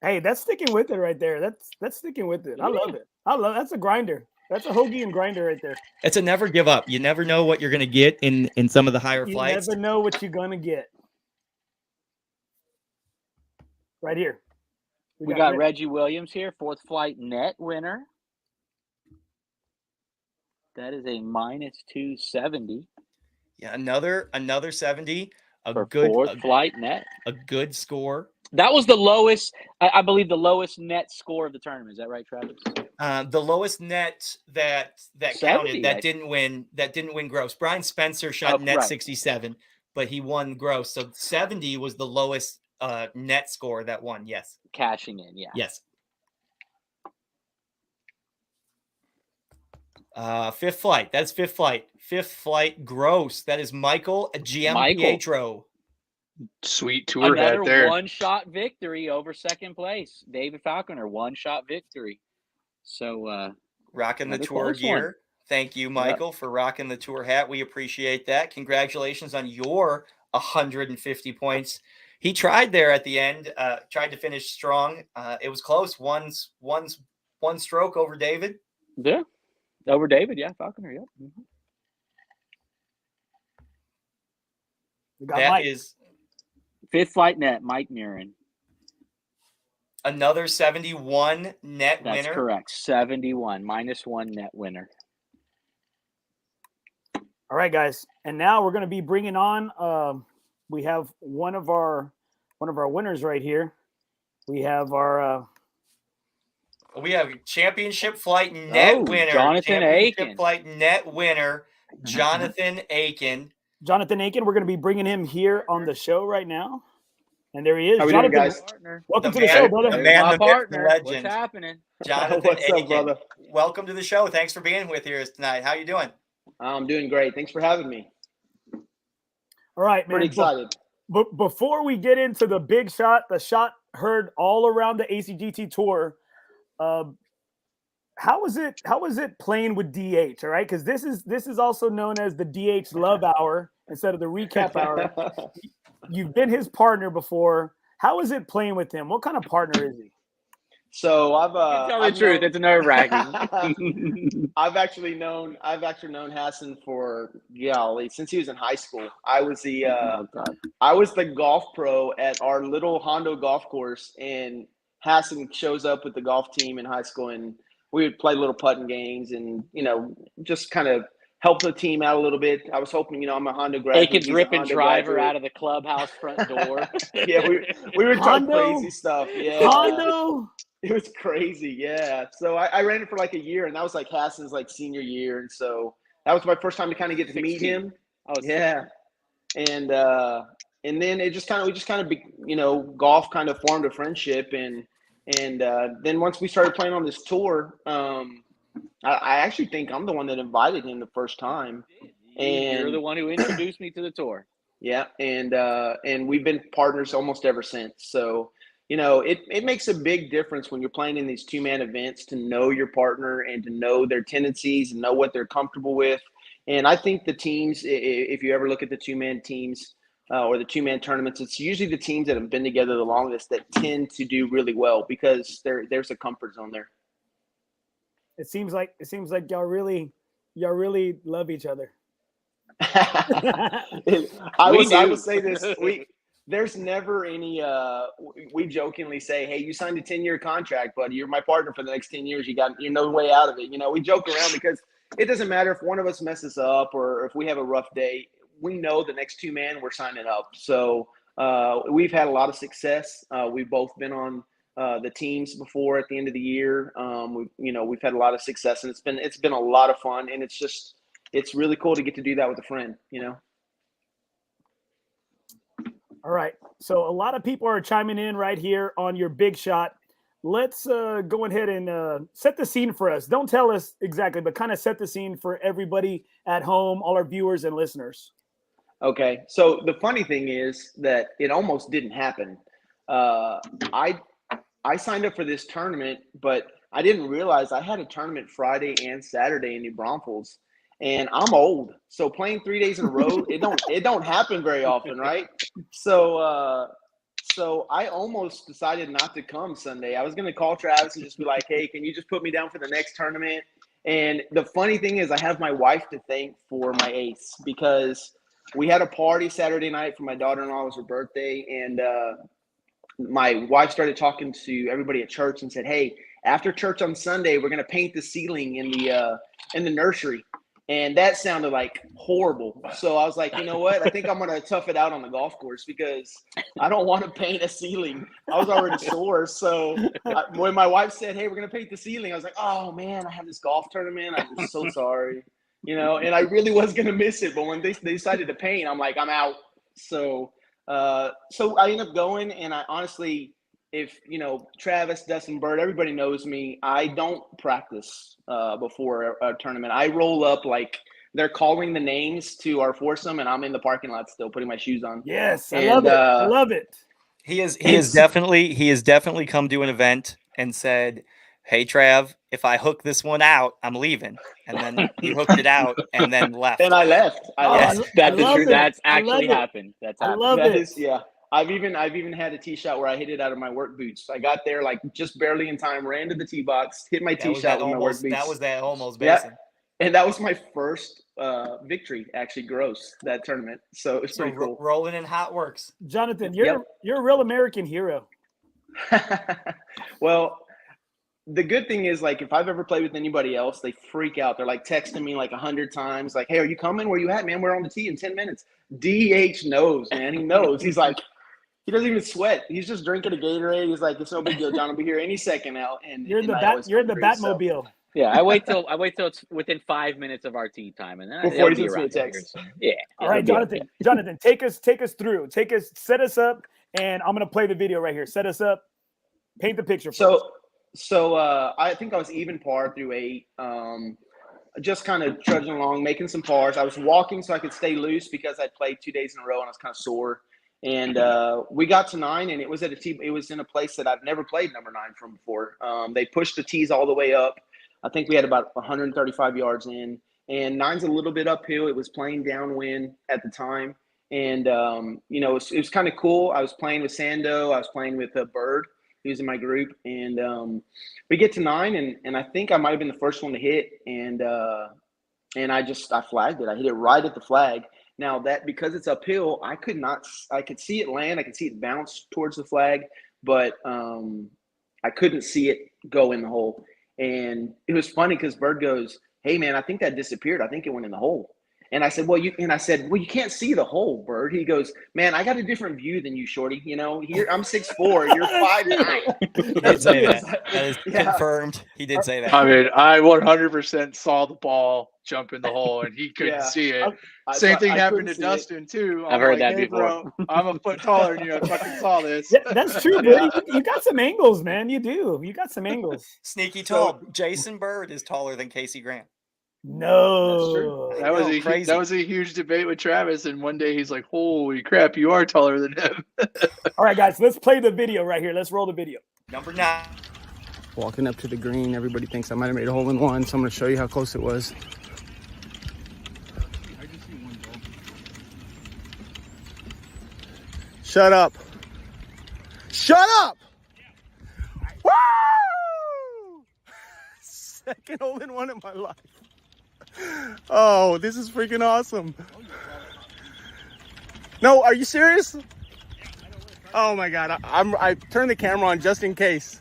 Hey, that's sticking with it right there. That's sticking with it. I love it. That's a grinder. That's a hoagie and grinder right there. It's a never give up. You never know what you're going to get in some of the higher flights. You never know what you're going to get. Right here. We got Reggie Williams here, fourth flight net winner. That is a minus 270. Yeah, another 70. Fourth flight net. A good score. That was the lowest, I believe, the lowest net score of the tournament. Is that right, Travis? The lowest net that 70, counted that didn't win gross. Brian Spencer shot net 67, but he won gross. So 70 was the lowest net score that won. Yes. Cashing in. Yeah. Yes. Fifth flight. That's fifth flight. Fifth flight gross. That is Michael Pietro. Sweet tour hat there. Another one-shot victory over second place. David Falconer, one-shot victory. So rocking the tour gear. Thank you, Michael, for rocking the tour hat. We appreciate that. Congratulations on your 150 points. He tried there at the end, tried to finish strong. It was close. One stroke over David. Yeah. Over David, yeah. Falconer, yeah. Mm-hmm. That is fifth flight net, Mike Murin. Another 71 net winner. That's correct. 71, -1 net winner. All right, guys. And now we're going to be bringing on we have one of our winners right here. We have our championship flight net winner. Jonathan Aken. Flight net winner, Jonathan Aken. Jonathan Aken, we're going to be bringing him here on the show right now. And there he is. How we Jonathan, doing, guys? Welcome to the show, brother. The man, my the partner. legend. What's happening? Jonathan What's Aken. up, brother? Welcome to the show. Thanks for being with us tonight. How you doing? I'm doing great. Thanks for having me. All right, man. Pretty excited. But before we get into the big shot, the shot heard all around the ACGT tour, how was it playing with DH? All right, because this is also known as the DH Love Hour instead of the recap hour. You've been his partner before. How is it playing with him? What kind of partner is he? So I've tell the truth. It's nerve-wracking. I've actually known Hassan for since he was in high school. I was the golf pro at our little Hondo golf course, and Hassan shows up with the golf team in high school, and we would play little putting games and just kind of help the team out a little bit. I was hoping, I'm a Hondo graduate. Aken's ripping driver out of the clubhouse front door. Yeah, we were trying crazy stuff. Yeah, Hondo. It was crazy, yeah. So I ran it for like a year, and that was like Hassan's like senior year, and so that was my first time to kind of get to meet him. Yeah, and then we just kind of golf kind of formed a friendship, and then once we started playing on this tour, I actually think I'm the one that invited him the first time, and you're the one who introduced me to the tour. Yeah, and we've been partners almost ever since. So. it makes a big difference when you're playing in these 2-man events to know your partner and to know their tendencies and know what they're comfortable with. And I think the teams, if you ever look at the 2-man teams or the 2-man tournaments, it's usually the teams that have been together the longest that tend to do really well because there's a comfort zone there. It seems like y'all really love each other. I will say this. There's never any we jokingly say, hey, you signed a 10-year contract, buddy. You're my partner for the next 10 years. You're no way out of it. We joke around because it doesn't matter if one of us messes up or if we have a rough day. We know the next 2-man we're signing up. So we've had a lot of success. We've both been on the teams before at the end of the year. We've had a lot of success, and it's been a lot of fun, and it's really cool to get to do that with a friend. All right. So a lot of people are chiming in right here on your big shot. Let's go ahead and set the scene for us. Don't tell us exactly, but kind of set the scene for everybody at home, all our viewers and listeners. Okay. So the funny thing is that it almost didn't happen. I signed up for this tournament, but I didn't realize I had a tournament Friday and Saturday in New Braunfels. And I'm old, so playing 3 days in a row, it don't happen very often, right? So I almost decided not to come Sunday. I was going to call Travis and just be like, hey, can you just put me down for the next tournament? And the funny thing is I have my wife to thank for my ace because we had a party Saturday night for my daughter-in-law. It was her birthday, and my wife started talking to everybody at church and said, hey, after church on Sunday, we're going to paint the ceiling in the nursery. And that sounded like horrible. So I was like, you know what? I think I'm going to tough it out on the golf course because I don't want to paint a ceiling. I was already sore. So when my wife said, hey, we're going to paint the ceiling, I was like, oh, man, I have this golf tournament. I'm so sorry. And I really was going to miss it. But when they decided to paint, I'm like, I'm out. So I ended up going, and I honestly – if Travis, Dustin, Bird, everybody knows me. I don't practice before a tournament. I roll up like they're calling the names to our foursome, and I'm in the parking lot still putting my shoes on. Yes, I love it. I love it. He has definitely come to an event and said, "Hey, Trav, if I hook this one out, I'm leaving." And then he hooked it out and then left. And I left. That's actually happened. That's happened. I love it. Yeah. I've even had a tee shot where I hit it out of my work boots. I got there like just barely in time, ran to the tee box, hit my tee shot with my work boots. That was that almost basin. Yeah. And that was my first victory, actually, gross, that tournament. So it's pretty cool. Rolling in hot works. Jonathan, you're a real American hero. Well, the good thing is, like, if I've ever played with anybody else, they freak out. They're like texting me like 100 times, like, "Hey, are you coming? Where you at, man? We're on the tee in 10 minutes." DH knows, man. He knows. He's like, he doesn't even sweat. He's just drinking a Gatorade. He's like, "It's no big deal, John. I'll be here any second now." And you're in the Batmobile. So. Yeah, I wait till it's within 5 minutes of our tee time, and then before he sends me a text. Yeah. All right, Jonathan, take us through. Set us up, and I'm gonna play the video right here. Set us up. Paint the picture. So I think I was even par through 8. Just kind of trudging along, making some pars. I was walking so I could stay loose because I'd played 2 days in a row and I was kind of sore. And we got to 9, and it was it was in a place that I've never played number 9 from before. They pushed the tees all the way up. I think we had about 135 yards in, and 9's a little bit uphill. It was playing downwind at the time, and it was kind of cool. I was playing with Sando. I was playing with Bird, who's in my group, and we get to 9, and I think I might have been the first one to hit, and I flagged it. I hit it right at the flag. Now that, because it's uphill, I could see it land. I could see it bounce towards the flag, but I couldn't see it go in the hole. And it was funny because Bird goes, "Hey man, I think that disappeared. I think it went in the hole." And I said, well, you can't see the hole, Bird. He goes, "Man, I got a different view than you, shorty. Here I'm 6'4", you're 5'9". He did say that. That is confirmed. He did say that. I mean, I 100% saw the ball jump in the hole, and he couldn't see it. Same thing happened to Dustin too. I've heard that before. Bro, I'm a foot taller than you. I fucking saw this. Yeah, that's true, bro. You got some angles, man. You do. You got some angles. Sneaky tall. Jason Bird is taller than Casey Grant. No, that was a huge debate with Travis, and one day he's like, "Holy crap, you are taller than him." All right, guys, let's play the video right here. Let's roll the video. Number 9. Walking up to the green, everybody thinks I might have made a hole in one, so I'm going to show you how close it was. Shut up. Shut up! Woo! Second hole in one in my life. Oh, this is freaking awesome. No, are you serious? Oh my God, I turned the camera on just in case.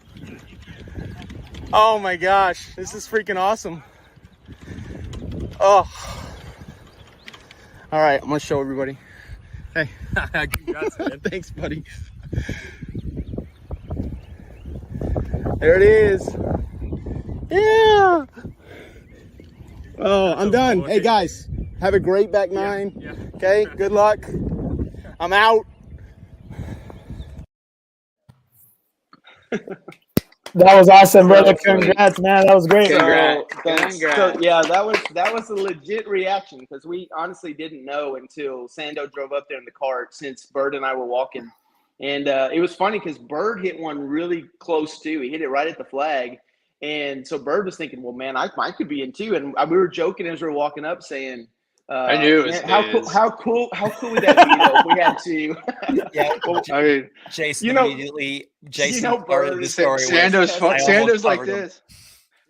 Oh my gosh, this is freaking awesome. Oh. All right, I'm gonna show everybody. Hey, congrats, man. Thanks, buddy. There it is. Yeah. Oh, I'm done. Hey guys, have a great back nine. Yeah. Okay, good luck. I'm out. That was awesome, brother. Congrats, man. That was great. Congrats. So yeah, that was a legit reaction because we honestly didn't know until Sando drove up there in the cart since Bird and I were walking. And it was funny because Bird hit one really close too. He hit it right at the flag. And so Bird was thinking, well, man, I could be in too. And we were joking as we were walking up saying, I knew it was how cool would that be though if we had to? Yeah, I mean, Jason immediately. Jason Bird of the story. Sando's like this.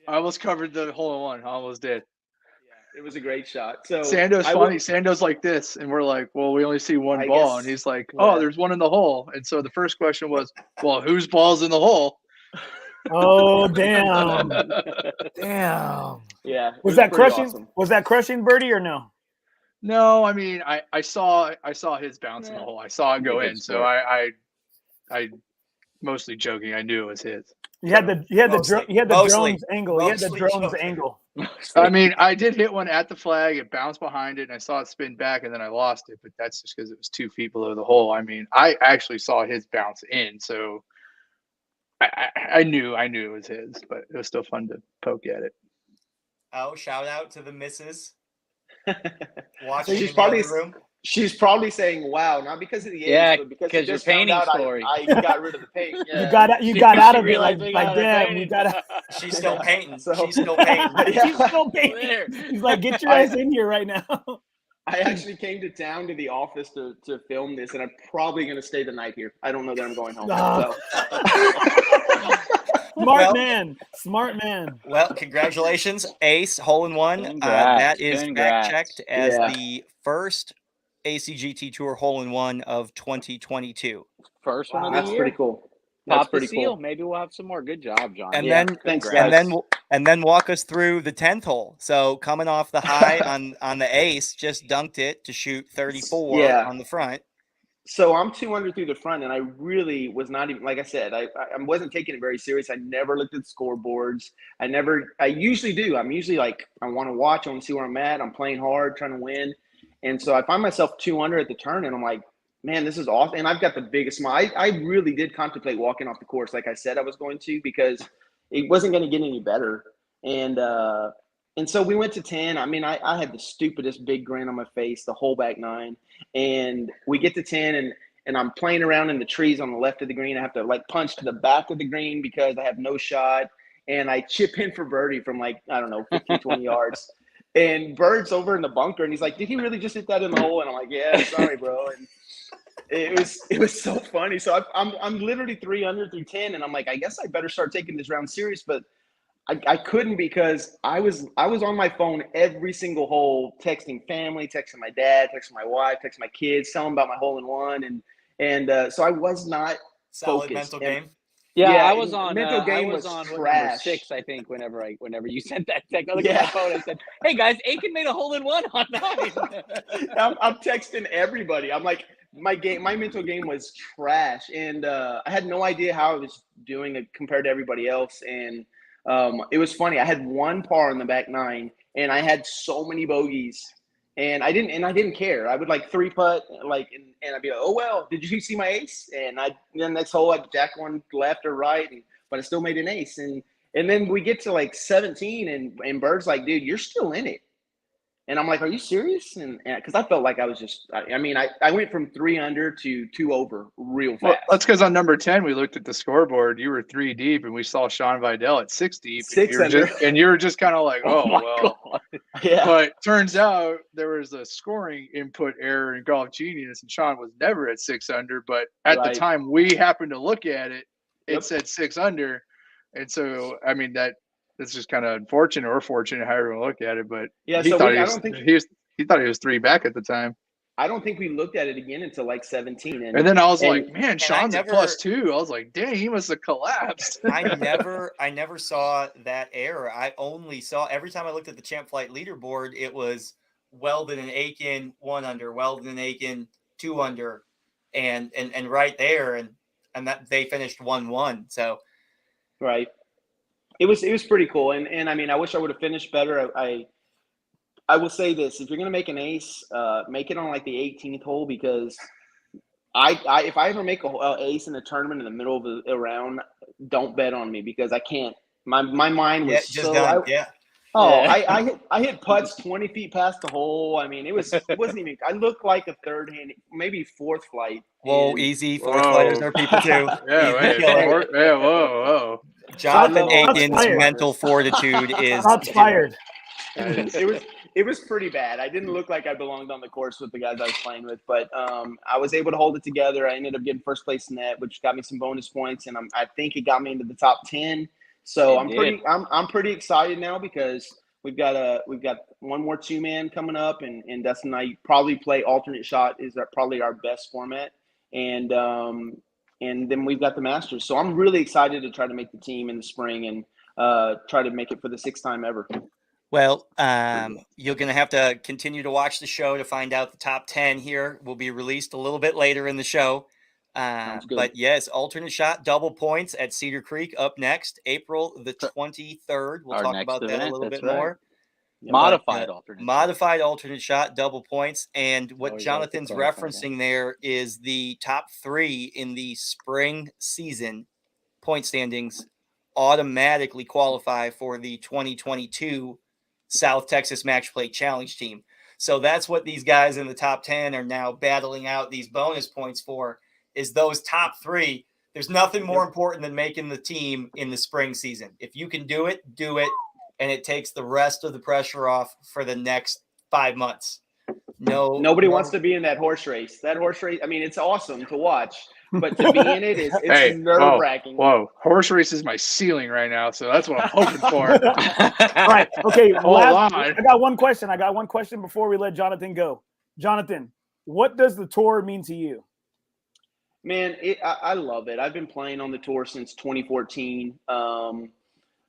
I almost covered the hole in one. I almost did. Yeah, it was a great shot. So Sando's funny. Sando's like this, and we're like, well, we only see one ball, and he's like, oh, there's one in the hole. And so the first question was, well, whose ball's in the hole? Oh, damn. Damn. Yeah. Was that crushing? Awesome. Was that crushing, Birdie, or no? No, I mean, I saw his bounce in the hole. I saw it go in, so I mostly joking. I knew it was his. You had the drone's angle. He had the drone's angle. I mean, I did hit one at the flag. It bounced behind it, and I saw it spin back, and then I lost it. But that's just because it was 2 feet below the hole. I mean, I actually saw his bounce in, so I knew it was his. But it was still fun to poke at it. Oh, shout out to the missus. She's probably saying, "Wow!" Not because of the age, but because your painting story. I got rid of the paint. Yeah. You got out of it like damn. You got. She's still painting. So, she's still painting. She's still painting. He's like, get your ass in here right now. I actually came to town to the office to film this, and I'm probably going to stay the night here. I don't know that I'm going home. Smart man. Well, congratulations, Ace, hole in one. That is fact checked as the first ACGT Tour hole in one of 2022. First one of the That's year. Pretty cool. Pop the seal. Maybe we'll have some more. Good job, John. And then walk us through the 10th hole. So coming off the high on the ace, just dunked it to shoot 34 on the front. So I'm 2 under through the front, and I really was not even, like I said, I wasn't taking it very serious. I never looked at scoreboards. I usually do. I'm usually like, I want to watch, I want to see where I'm at. I'm playing hard, trying to win. And so I find myself 2 under at the turn, and I'm like, man, this is awesome. And I've got the biggest smile. I really did contemplate walking off the course like I said I was going to, because it wasn't going to get any better. And so we went to 10. I mean, I had the stupidest big grin on my face the whole back nine. And we get to 10, and I'm playing around in the trees on the left of the green. I have to like punch to the back of the green because I have no shot. And I chip in for birdie from like, I don't know, 15, 20 yards. And Bird's over in the bunker, and he's like, did he really just hit that in the hole? And I'm like, yeah, sorry, bro. And it was so funny. So I'm literally 3 under through 10, and I'm like, I guess I better start taking this round serious. But I couldn't, because I was on my phone every single hole, texting family, texting my dad, texting my wife, texting my kids, telling them about my hole in one, and so I was not solid focused. mental game. Yeah, I was on mental game. Was on trash. 6, I think. Whenever you sent that text, I looked at my phone and said, "Hey guys, Aken made a hole in one on 9." I'm texting everybody. I'm like, my mental game was trash, and I had no idea how I was doing compared to everybody else. And it was funny. I had 1 par in the back nine, and I had so many bogeys, and I didn't care. I would like 3-putt, like, and I'd be like, oh well, did you see my ace? And then next hole I'd jack one left or right, but I still made an ace. And And then we get to like 17 and Bird's like, dude, you're still in it. And I'm like, are you serious? And because I felt like I was just, I went from 3 under to 2 over real fast. Well, that's because on number 10, we looked at the scoreboard. You were 3 deep, and we saw Sean Vidal at 6 deep. 6 under. And you were just kind of like, well. God. Yeah. But turns out there was a scoring input error in Golf Genius, and Sean was never at 6 under. But at the time we happened to look at it, it said 6 under. And so, I mean, that's just kind of unfortunate or fortunate, however you look at it. But yeah, he thought he thought he was 3 back at the time. I don't think we looked at it again until like 17. And then I was like, man, Sean's at +2. I was like, dang, he must have collapsed. I never saw that error. I only saw, every time I looked at the Champ Flight leaderboard, it was Weldon and Aken 1 under, Weldon and Aken 2 under, and right there, and that they finished 1-1. So right. It was pretty cool. And I mean, I wish I would have finished better. I will say this: if you're going to make an ace, make it on like the 18th hole, because if I ever make a ace in a tournament in the middle of a round, don't bet on me, because I can't. My mind was I hit putts 20 feet past the hole. I mean, it wasn't even. I looked like a third hand, maybe 4th flight. Whoa, easy 4th flighters are people too. Whoa. Jonathan Aken's mental fortitude is fired. It was pretty bad. I didn't look like I belonged on the course with the guys I was playing with, but I was able to hold it together. I ended up getting first place in that, which got me some bonus points, and I think it got me into the top 10. So I'm pretty excited now, because we've got one more 2-man coming up, and Dustin and I probably play alternate shot is probably our best format, and then we've got the Masters. So I'm really excited to try to make the team in the spring and try to make it for the 6th time ever. Well, you're going to have to continue to watch the show to find out the top 10 here. Will be released a little bit later in the show. But yes, alternate shot, double points at Cedar Creek up next, April the 23rd. We'll talk about that a little bit more. Modified alternate shot, double points. And what Jonathan's referencing there is the top 3 in the spring season point standings automatically qualify for the 2022 South Texas Match Play Challenge team. So that's what these guys in the top 10 are now battling out these bonus points for, is those top 3. There's nothing more important than making the team in the spring season. If you can do it, and it takes the rest of the pressure off for the next 5 months. Nobody wants to be in that horse race. That horse race, I mean, it's awesome to watch, but to be in it it's nerve-wracking. Whoa, horse race is my ceiling right now, so that's what I'm hoping for. All right, okay. I got one question before we let Jonathan go. Jonathan, what does the tour mean to you? Man, I love it. I've been playing on the tour since 2014.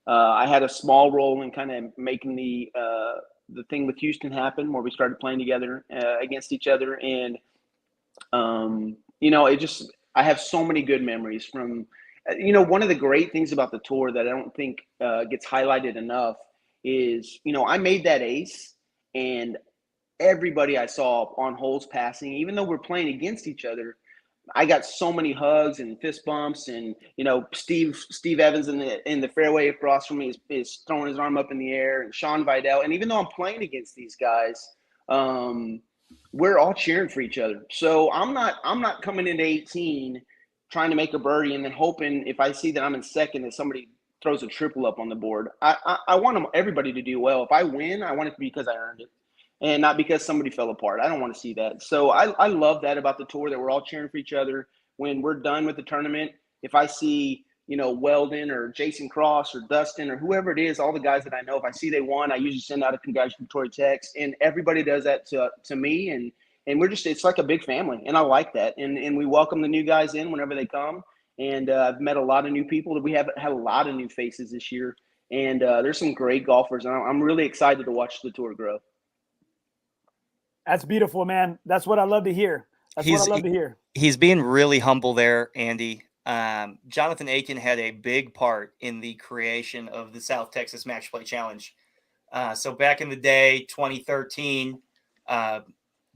I had a small role in kind of making the thing with Houston happen, where we started playing together against each other. And, I have so many good memories from, one of the great things about the tour that I don't think gets highlighted enough is, I made that ace, and everybody I saw on holes passing, even though we're playing against each other, I got so many hugs and fist bumps, and Steve Evans in the fairway across from me is throwing his arm up in the air, and Sean Vidal. And even though I'm playing against these guys, we're all cheering for each other. So I'm not coming into 18 trying to make a birdie and then hoping, if I see that I'm in second, that somebody throws a triple up on the board. I want everybody to do well. If I win, I want it to be because I earned it, and not because somebody fell apart. I don't want to see that. So I love that about the tour, that we're all cheering for each other. When we're done with the tournament, if I see, Weldon or Jason Cross or Dustin or whoever it is, all the guys that I know, if I see they won, I usually send out a congratulatory text, and everybody does that to me. And it's like a big family, and I like that. And we welcome the new guys in whenever they come. And I've met a lot of new people. We have had a lot of new faces this year, and there's some great golfers, and I'm really excited to watch the tour grow. That's beautiful, man. That's what I love to hear. He's being really humble there, Andy. Jonathan Aken had a big part in the creation of the South Texas Match Play Challenge. So back in the day, 2013,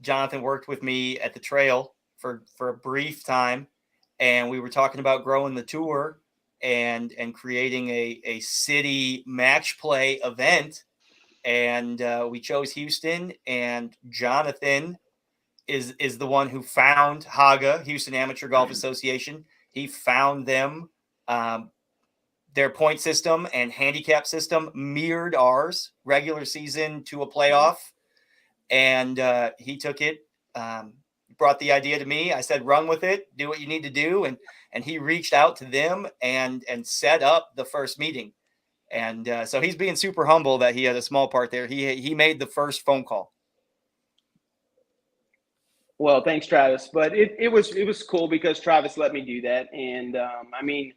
Jonathan worked with me at the Trail for a brief time, and we were talking about growing the tour. and creating a city match play event. And we chose Houston, and Jonathan is the one who found HAGA, Houston Amateur Golf Association. He found them. Their point system and handicap system mirrored ours, regular season to a playoff. And he took it, brought the idea to me. I said, run with it, do what you need to do. And he reached out to them and set up the first meeting. And so he's being super humble that he had a small part there. He made the first phone call. Well, thanks, Travis. But it was cool because Travis let me do that. And I mean,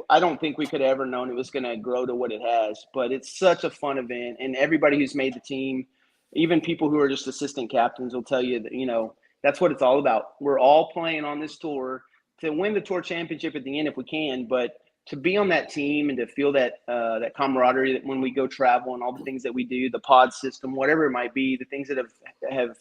I don't think we could have ever known it was going to grow to what it has, but it's such a fun event. And everybody who's made the team, even people who are just assistant captains, will tell you that, you know, that's what it's all about. We're all playing on this tour to win the tour championship at the end if we can, but to be on that team and to feel that that camaraderie that when we go travel and all the things that we do, the pod system, whatever it might be, the things that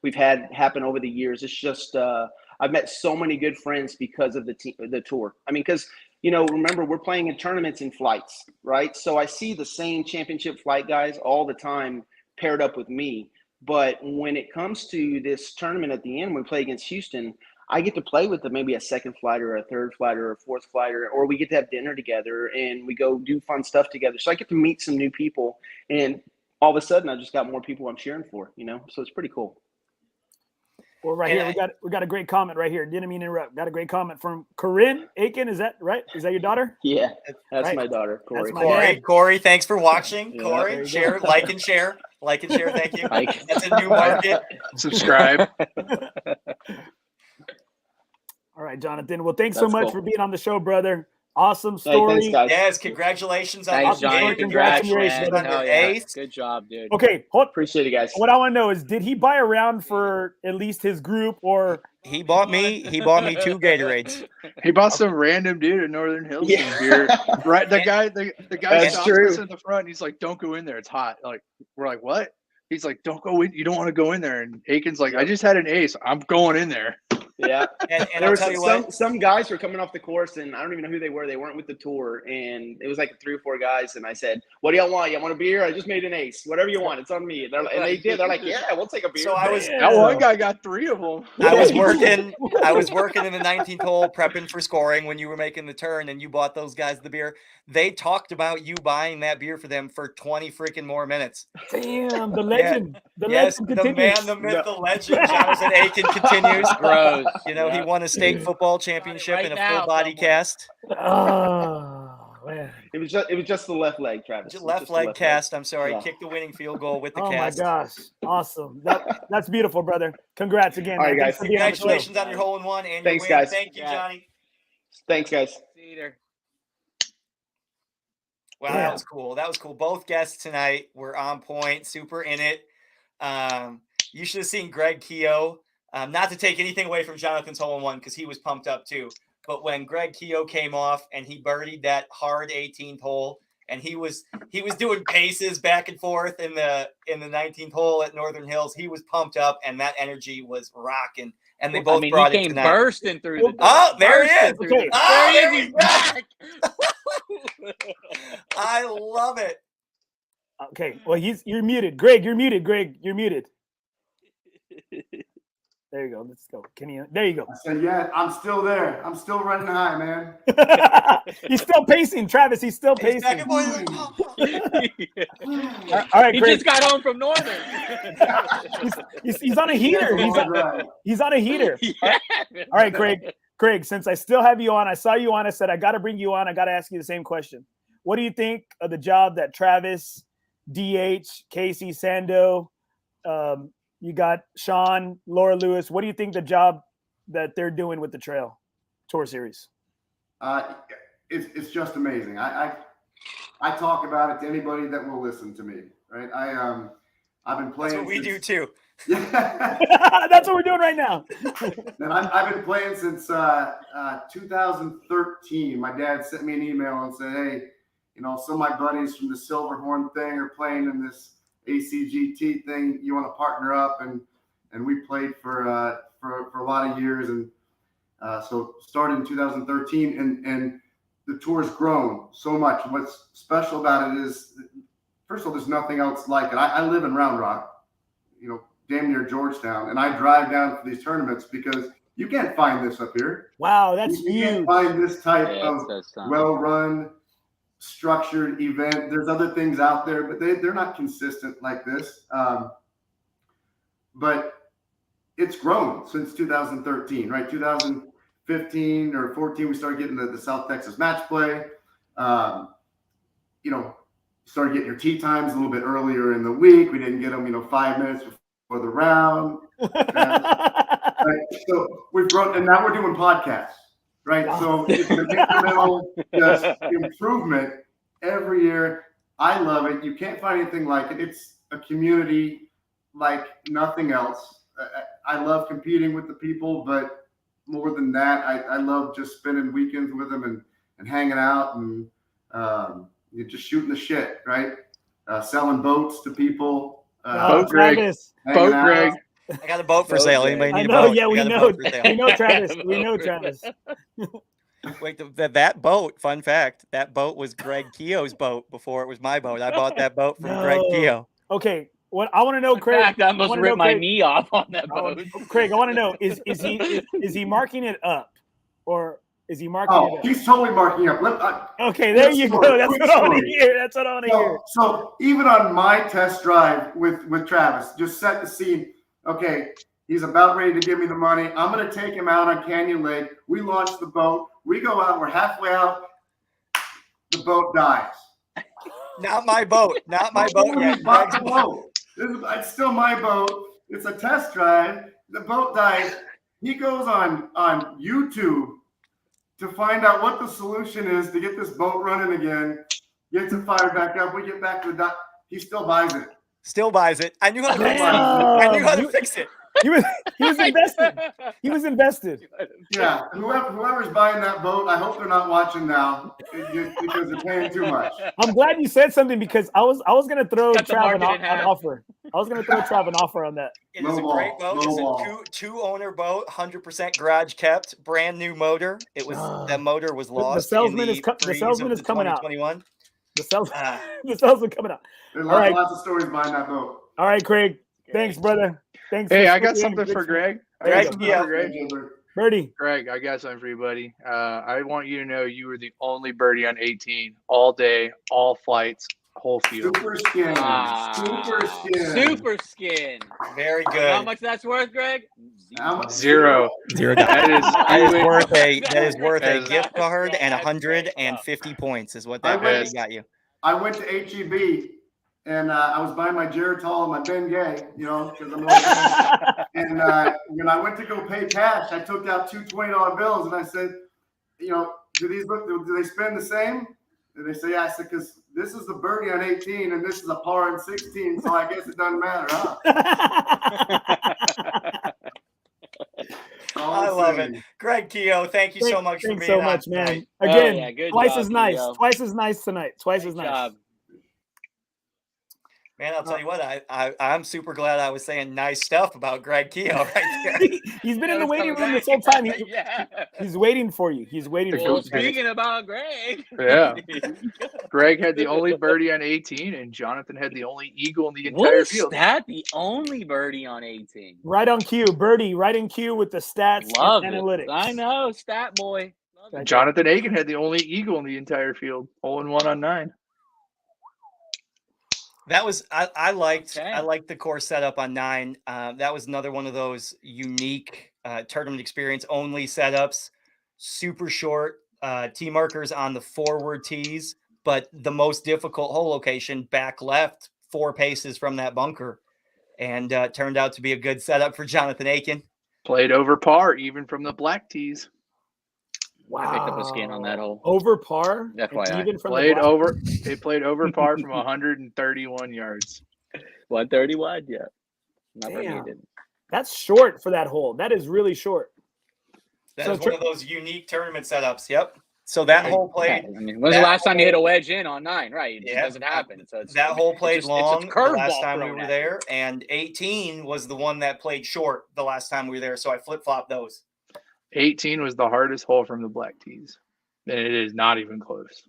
we've had happen over the years. It's just I've met so many good friends because of the tour. I mean, because, you know, remember, we're playing in tournaments and flights, right? So I see the same championship flight guys all the time paired up with me. But when it comes to this tournament at the end, when we play against Houston, I get to play with maybe a second flighter, or a third flighter, or a fourth flighter, or we get to have dinner together and we go do fun stuff together. So I get to meet some new people, and all of a sudden I just got more people I'm cheering for, you know? So it's pretty cool. Well, here we got a great comment right here. Didn't mean to interrupt. Got a great comment from Corinne Aken. Is that right? Is that your daughter? Yeah, that's right. My daughter, Corey. Corey, thanks for watching. Yeah, Corey, share, like and share. Thank you. That's a new market. Subscribe. All right, Jonathan. Well, thanks so much for being on the show, brother. Awesome story. Hey, thanks, guys. Yes, congratulations on your game. Congratulations on your ace. Good job, dude. Okay, appreciate it, guys. What I want to know is, did he buy a round for at least his group, or he bought me 2 Gatorades. He bought some random dude at Northern Hills beer. Right, the guy stops us in the front. And he's like, "Don't go in there. It's hot." Like, we're like, "What?" He's like, "Don't go in. You don't want to go in there." And Aken's like, "I just had an ace. I'm going in there." Yeah, and there were some guys were coming off the course, and I don't even know who they were. They weren't with the tour, and it was like 3 or 4 guys. And I said, "What do y'all want? You want a beer? I just made an ace. Whatever you want, it's on me." And they did. They're like, "Yeah, we'll take a beer." So that one guy got 3 of them. I was working in the 19th hole, prepping for scoring when you were making the turn, and you bought those guys the beer. They talked about you buying that beer for them for 20 freaking more minutes. Damn, the legend. The legend continues. Man, the myth, the legend. Jonathan Aken continues. Gross. You know, he won a state football championship in a full body cast. Oh, man. It was just the left leg, Travis. Left leg cast. I'm sorry. Yeah. Kicked the winning field goal with the cast. Oh my gosh. Awesome. That's beautiful, brother. Congrats again. All right, guys. Congratulations on your hole in one and thanks, your win. Guys. Thank you, Johnny. Thanks, guys. See you later. Wow, that was cool. That was cool. Both guests tonight were on point, super in it. You should have seen Greg Keough. Not to take anything away from Jonathan's hole in one, because he was pumped up too. But when Greg Keough came off and he birdied that hard 18th hole, and he was doing paces back and forth in the 19th hole at Northern Hills, he was pumped up, and that energy was rocking. And they both brought it tonight. Bursting through the door. Oh, there he is. Okay. Oh, there he's back. I love it. Okay. Well, you're muted. Greg, you're muted. You're muted. There you go. Let's go. There you go. I said, yeah, I'm still there. I'm still running high, man. He's still pacing, Travis. He's still pacing. All right, he Greg. just got home from Northern. he's on a heater. He's on a heater. Yeah. All right, Greg, since I still have you on, I saw you on. I said, I got to bring you on. I got to ask you the same question. What do you think of the job that Travis, DH, Casey, Sando, you got Sean, Laura Lewis? What do you think the job that they're doing with the Trail Tour Series? It's just amazing. I talk about it to anybody that will listen to me. Right? I've been playing. That's what we do too. Yeah. That's what we're doing right now. And I've been playing since 2013. My dad sent me an email and said, "Hey, you know, some of my buddies from the Silverhorn thing are playing in this ACGT thing. You want to partner up?" And we played for a lot of years, and so started in 2013. And the tour's grown so much. What's special about it is, first of all, there's nothing else like it. I live in Round Rock, damn near Georgetown, and I drive down for these tournaments because you can't find this up here. Wow, that's you huge. You can't find this type of well-run, structured event. There's other things out there, but they're not consistent like this. But it's grown since 2013, right? 2015 or 14, we started getting the South Texas match play. Started getting your tee times a little bit earlier in the week. We didn't get them, 5 minutes before the round. Right? So we've grown, and now we're doing podcasts, right? So it's an incremental just improvement every year. I love it. You can't find anything like it. It's a community like nothing else. I love competing with the people, but more than that, I love just spending weekends with them and hanging out and you're just shooting the shit, right? Selling boats to people. Boat Greg. I got a boat for sale. Anybody need a boat? Yeah, we know. We know Travis. We know Travis. Wait, that boat, fun fact, that boat was Greg Keough's boat before it was my boat. I bought that boat from Greg Keough. Okay. What I want to know, Craig. In fact, I almost ripped my knee off on that boat. Craig, I want to know, is he marking it up? Or is he marking it up? He's totally marking up. Okay, there you go. That's what I want to hear. That's what I want to hear. So even on my test drive with Travis, just set the scene. Okay, he's about ready to give me the money. I'm going to take him out on Canyon Lake. We launch the boat. We go out. We're halfway out. The boat dies. Not my boat. Not my boat yet. It's still my boat. It's a test drive. The boat dies. He goes on YouTube to find out what the solution is to get this boat running again. Gets it fired back up. We get back to the dock. He still buys it. Still buys it. I knew how to fix it. I knew how to fix it. He was invested. He was invested. Yeah. Whoever's buying that boat, I hope they're not watching now because they're paying too much. I'm glad you said something because I was gonna throw Trav an offer. I was gonna throw Trav an offer on that. It is a great boat. It's a two owner boat, 100% garage kept, brand new motor. It was that motor was lost. The salesman is coming out. The salesman coming out. There's lots of stories behind that boat. All right, Craig. Thanks, brother. Thanks. Hey, I got something for Greg. Birdie. Greg, I got something for you, buddy. I want you to know you were the only birdie on 18 all day, all flights, whole field. Super skin. Super skin. Very good. How much that's worth, Greg? Zero. That is worth a gift card and 150 points is what that really got you. I went to HEB and I was buying my Geritol and my Bengay, because I'm like, and when I went to go pay cash, I took out two $20 bills and I said, do they spend the same? And they say, yeah. I said, because this is the birdie on 18 and this is a par on 16, so I guess it doesn't matter, huh? I love it. Greg Keough, thank you so much for being so much, man. Again, twice as nice. Twice as nice tonight. Twice as nice. Man, I'll tell you what, I'm super glad I was saying nice stuff about Greg Keough right there. He's been in the waiting room this whole time. He's waiting for you. He's waiting for you. Speaking about Greg. Yeah. Greg had the only birdie on 18, and Jonathan had the only eagle in the entire field. What is that? The only birdie on 18. Right on cue. Birdie, right in cue with the stats and analytics. I know. Stat boy. Jonathan Aken had the only eagle in the entire field. 0-1 on 9. That was I liked the course setup on 9. That was another one of those unique tournament experience only setups. Super short tee markers on the forward tees, but the most difficult hole location back left 4 paces from that bunker, and turned out to be a good setup for Jonathan Aken. Played over par even from the black tees. Wow. I picked up a skin on that hole. Over par? FYI. They played over par from 131 yards. 131, yeah. Damn. That's short for that hole. That is really short. That is one of those unique tournament setups. Yep. So that hole played. I mean, when's the last time you hit a wedge in on 9? Right. It doesn't happen. So that hole played long the last time we were there. And 18 was the one that played short the last time we were there. So I flip-flopped those. 18 was the hardest hole from the black tees. And it is not even close.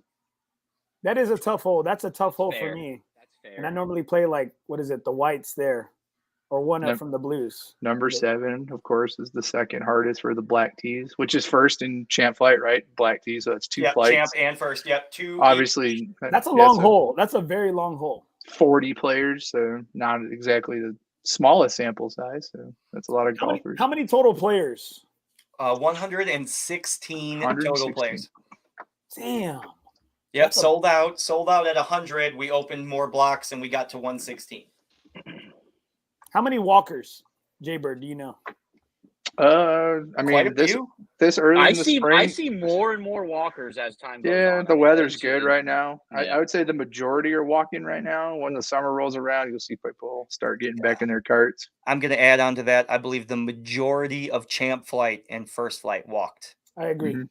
That is a tough hole. That's a tough hole Fair. for me. That's fair. And I normally play like, what is it? The whites there, or one up from the blues. Number 7, of course, is the second hardest for the black tees, which is first in champ flight, right? Black tees, so that's 2 flights. Champ and first. Yep, 2. Obviously, that's a long hole. That's a very long hole. 40 players, so not exactly the smallest sample size. So that's a lot of golfers. How many total players? 116 total players. Damn. Yep, sold out at 100. We opened more blocks and we got to 116. How many walkers, Jaybird, do you know? I mean, this early in the spring, I see more and more walkers as time goes on. Yeah, the weather's good right now. I would say the majority are walking right now. When the summer rolls around, you'll see people start getting back in their carts. I'm going to add on to that. I believe the majority of champ flight and first flight walked. I agree. Mm-hmm.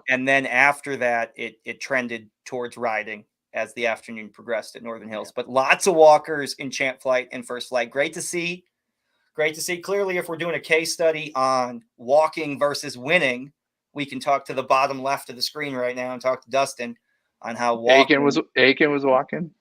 And then after that, it trended towards riding as the afternoon progressed at Northern Hills. But lots of walkers in champ flight and first flight. Great to see. Great to see. Clearly, if we're doing a case study on walking versus winning, we can talk to the bottom left of the screen right now and talk to Dustin on how walking. Aken was walking.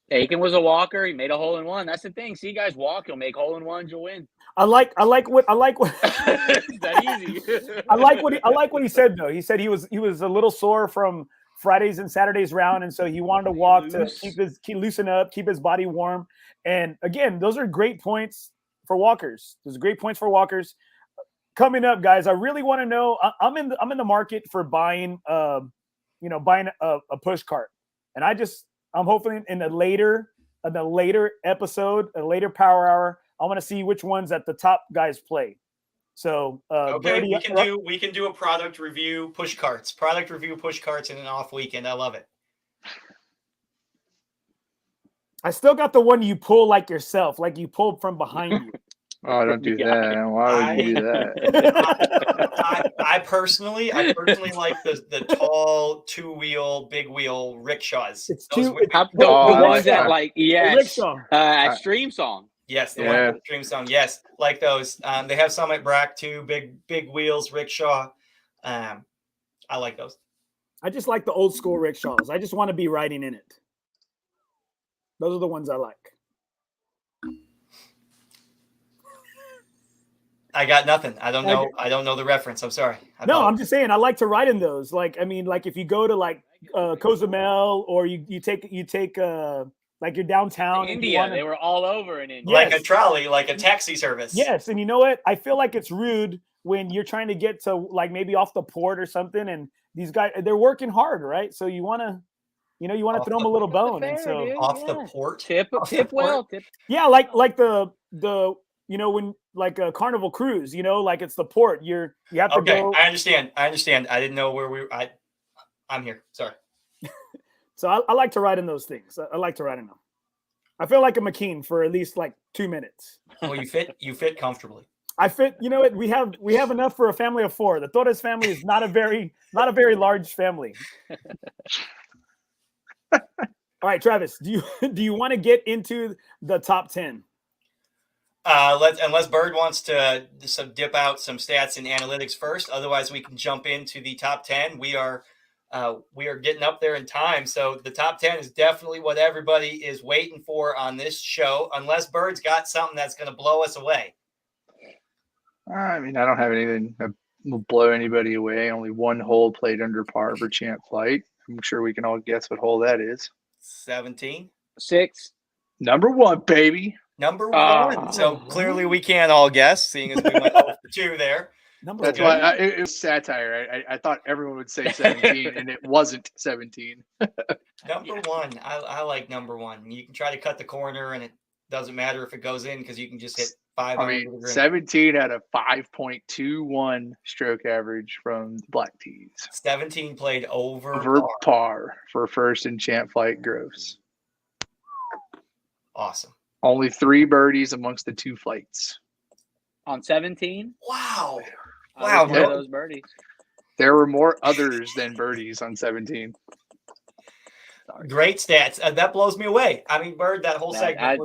Aken was a walker. He made a hole in one. That's the thing. See, guys walk. You'll make hole in ones. You'll win. I like what. It's that easy. I like what he said though. He said he was a little sore from Fridays and Saturdays round, and so he wanted to walk to loosen up, keep his body warm. And again, those are great points for walkers. Those are great points for walkers. Coming up, guys, I really want to know. I'm in the market for buying a push cart, and I'm hoping in a later episode, a later power hour, I want to see which ones that the top guys play. So okay, we can do a product review push carts in an off weekend. I love it. I still got the one you pull like yourself, like you pulled from behind you. Oh, don't do that. Why would you do that? I personally like the tall 2-wheel, big wheel rickshaws. The ones that like Stream Song. Yes, the one with the Stream Song. Yes, like those. They have some at Brack too. Big wheels rickshaw. I like those. I just like the old school rickshaws. I just want to be riding in it. Those are the ones I like. I got nothing. I don't know. I don't know the reference. I'm sorry. I'm just saying I like to ride in those. Like, I mean, like if you go to like Cozumel or you take like you're downtown India, they were all over in India. Like a trolley, like a taxi service. Yes, and you know what? I feel like it's rude when you're trying to get to like maybe off the port or something, and these guys they're working hard, right? So you want to throw them a little bone, and so the port, tip well. Yeah, like the when like a Carnival cruise, like it's the port. You have to go. I understand. I didn't know where we. I'm here. Sorry. So I like to ride in those things. I like to ride in them. I feel like a McKean for at least like 2 minutes. Well, you fit comfortably. I fit. You know what? We have enough for a family of 4. The Torres family is not a very large family. All right, Travis, do you want to get into the top 10? Unless Bird wants to dip out some stats and analytics first. Otherwise, we can jump into the top 10. We are getting up there in time, so the top 10 is definitely what everybody is waiting for on this show. Unless Bird's got something that's going to blow us away. I mean, I don't have anything that will blow anybody away. Only one hole played under par for champ flight. I'm sure we can all guess what hole that is. 17. 6. Number 1, baby. Number 1. So clearly we can't all guess, seeing as we went 0 for 2 there. That's why it was satire. I thought everyone would say 17, and it wasn't 17. Number 1. I like number 1. You can try to cut the corner, and it doesn't matter if it goes in because you can just hit 5. 17 at a 5.21 stroke average from the black tees. 17 played over par for first in champ flight gross. Awesome. Only 3 birdies amongst the 2 flights. On 17? Wow. Wow. Those birdies. There were more others than birdies on 17. Great stats. That blows me away. I mean, Bird, that whole segment.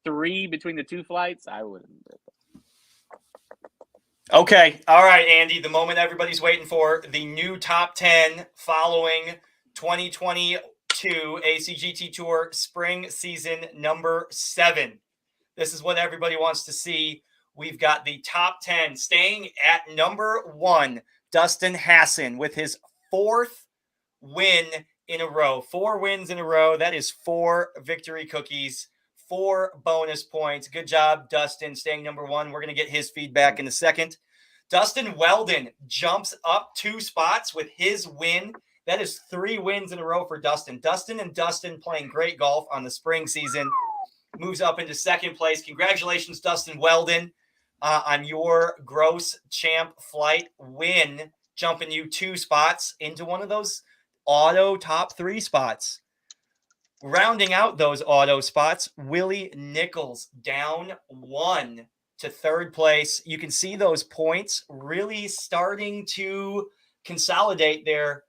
3 between the 2 flights. I wouldn't. Okay. All right, Andy, the moment everybody's waiting for, the new top 10 following 2022 ACGT Tour Spring Season number 7. This is what everybody wants to see. We've got the top 10 staying at number 1, Dustin Hassan with his 4th win in a row. 4 wins in a row. That is 4 victory cookies, 4 bonus points. Good job, Dustin, staying number 1. We're going to get his feedback in a second. Dustin Weldon jumps up 2 spots with his win. That is 3 wins in a row for Dustin. Dustin playing great golf on the spring season. Moves up into 2nd place. Congratulations, Dustin Weldon, on your gross champ flight win, jumping you 2 spots into one of those auto top 3 spots. Rounding out those auto spots, Willie Nichols down 1 to 3rd place. You can see those points really starting to consolidate there,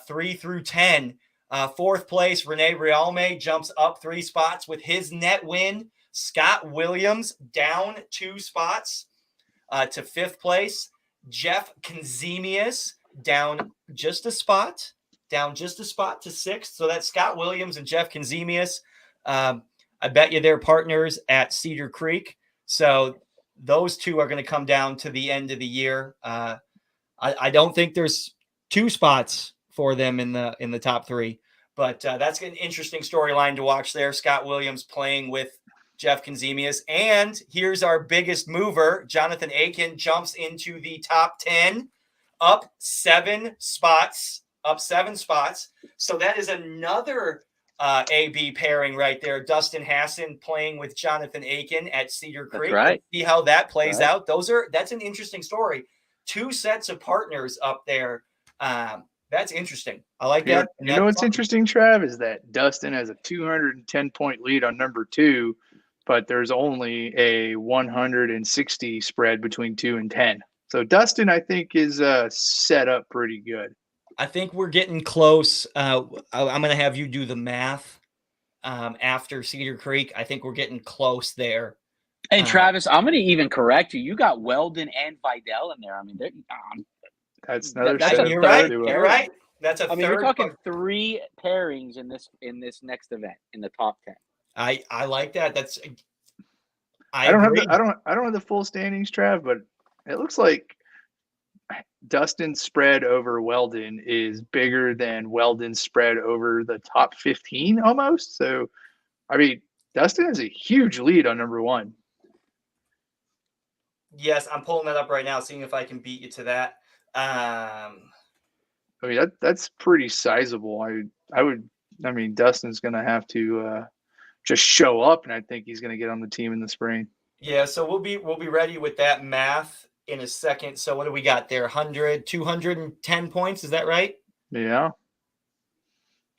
3 through 10. 4th place, Rene Rialme jumps up 3 spots with his net win. Scott Williams down 2 spots to 5th place. Jeff Kenzemius down just a spot to 6th. So that's Scott Williams and Jeff Kenzemius. I bet you they're partners at Cedar Creek. So those 2 are going to come down to the end of the year. I don't think there's 2 spots for them in the top 3, but that's an interesting storyline to watch there. Scott Williams playing with Jeff Kenzemius. And here's our biggest mover. Jonathan Aken jumps into the top 10, up 7 spots. So that is another AB pairing right there. Dustin Hassan playing with Jonathan Aken at Cedar Creek. That's right. See how that plays out. That's an interesting story. 2 sets of partners up there. That's interesting. I like that. You know what's interesting, Trav, is that Dustin has a 210-point lead on number 2, but there's only a 160 spread between 2 and 10. So Dustin, I think, is set up pretty good. I think we're getting close. I'm going to have you do the math after Cedar Creek. I think we're getting close there. And Travis, I'm going to even correct you. You got Weldon and Vidal in there. I mean, that's another. You're right. You're right. That's a. I mean, you're talking 3 pairings in this next event in the top 10. I like that. That's. I don't have the full standings, Trav, but it looks like Dustin's spread over Weldon is bigger than Weldon's spread over the top 15 almost. So, I mean, Dustin has a huge lead on number 1. Yes, I'm pulling that up right now, seeing if I can beat you to that. I mean, that's pretty sizable. I mean, Dustin's going to have to just show up, and I think he's going to get on the team in the spring. Yeah, so we'll be ready with that math in a second. So what do we got there? 210 points, is that right? Yeah.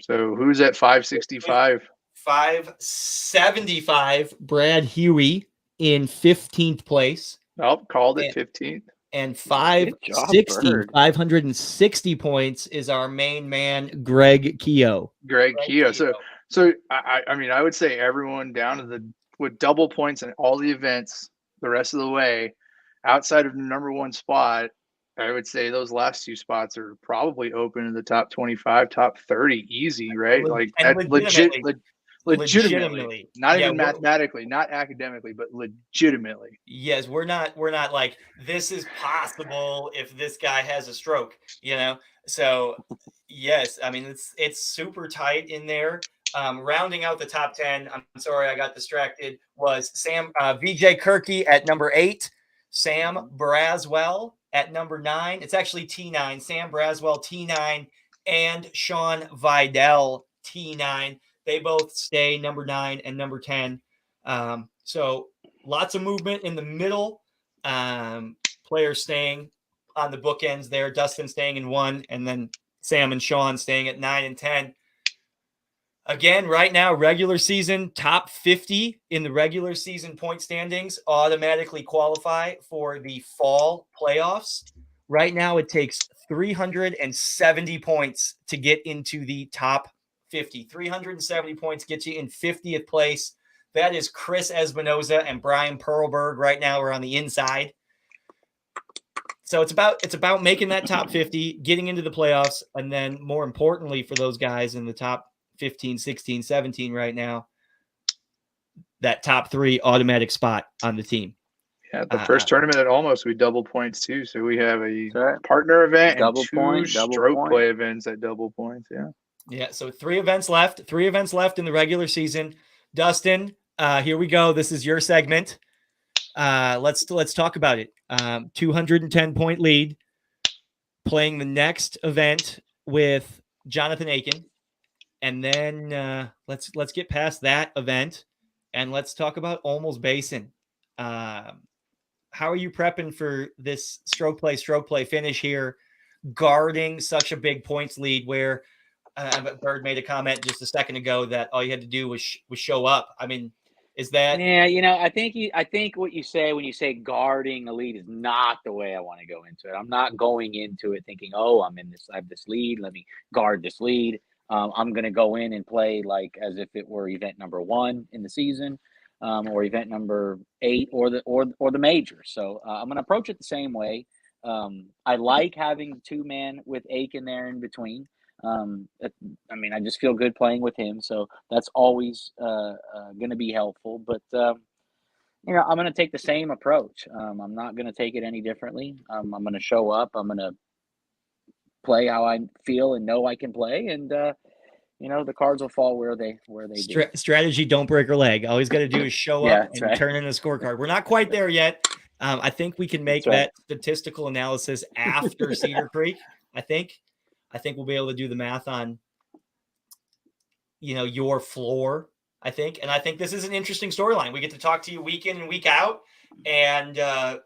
So who's at 565? 575, Brad Huey in 15th place. Oh, called it 15th. And 560 points is our main man, Greg Keough. Greg Keough. So I mean, I would say everyone down to with double points in all the events the rest of the way, outside of the number 1 spot, I would say those last 2 spots are probably open in the top 25, top 30, easy, right? Like that legitimately, not even mathematically, not academically, but legitimately. Yes, we're not like this is possible if this guy has a stroke, So yes, I mean it's super tight in there. Rounding out the top 10, I'm sorry I got distracted, was Sam VJ Kirky at number 8, Sam Braswell at number 9. It's actually T9, Sam Braswell T9, and Sean Vidal T9. They both stay number 9 and number 10. So lots of movement in the middle. Players staying on the bookends there. Dustin staying in 1, and then Sam and Sean staying at 9 and 10. Again, right now, regular season, top 50 in the regular season point standings automatically qualify for the fall playoffs. Right now, it takes 370 points to get into the top 50. 370 points gets you in 50th place. That is Chris Espinoza and Brian Perlberg right now are on the inside. So it's about making that top 50, getting into the playoffs, and then more importantly for those guys in the top 15, 16, 17 right now, that top 3 automatic spot on the team. Yeah, the first tournament at Almost, we double points too. So we have a right. partner event Double and 2 point, stroke play events at double points. Yeah. Yeah. So 3 events left in the regular season. Dustin, here we go. This is your segment. Let's talk about it. 210-point lead, playing the next event with Jonathan Aken, and then let's get past that event and let's talk about Almost Basin. How are you prepping for this stroke play finish here, guarding such a big points lead where Bird made a comment just a second ago that all you had to do was show up. I mean, is that? Yeah, I think what you say when you say guarding a lead is not the way I want to go into it. I'm not going into it thinking, oh, I have this lead, let me guard this lead. I'm going to go in and play like as if it were event number 1 in the season, or event number 8 or the major. So I'm going to approach it the same way. I like having 2-man with Aken there in between. I just feel good playing with him, so that's always going to be helpful. But I'm going to take the same approach. I'm not going to take it any differently. I'm going to show up. I'm going to play how I feel and know I can play, and the cards will fall where they do. Strategy, don't break your leg. All he's got to do is show up and turn in a scorecard. We're not quite there yet. I think we can make that statistical analysis after Cedar Creek. I think we'll be able to do the math on, your floor, I think. And I think this is an interesting storyline. We get to talk to you week in and week out. And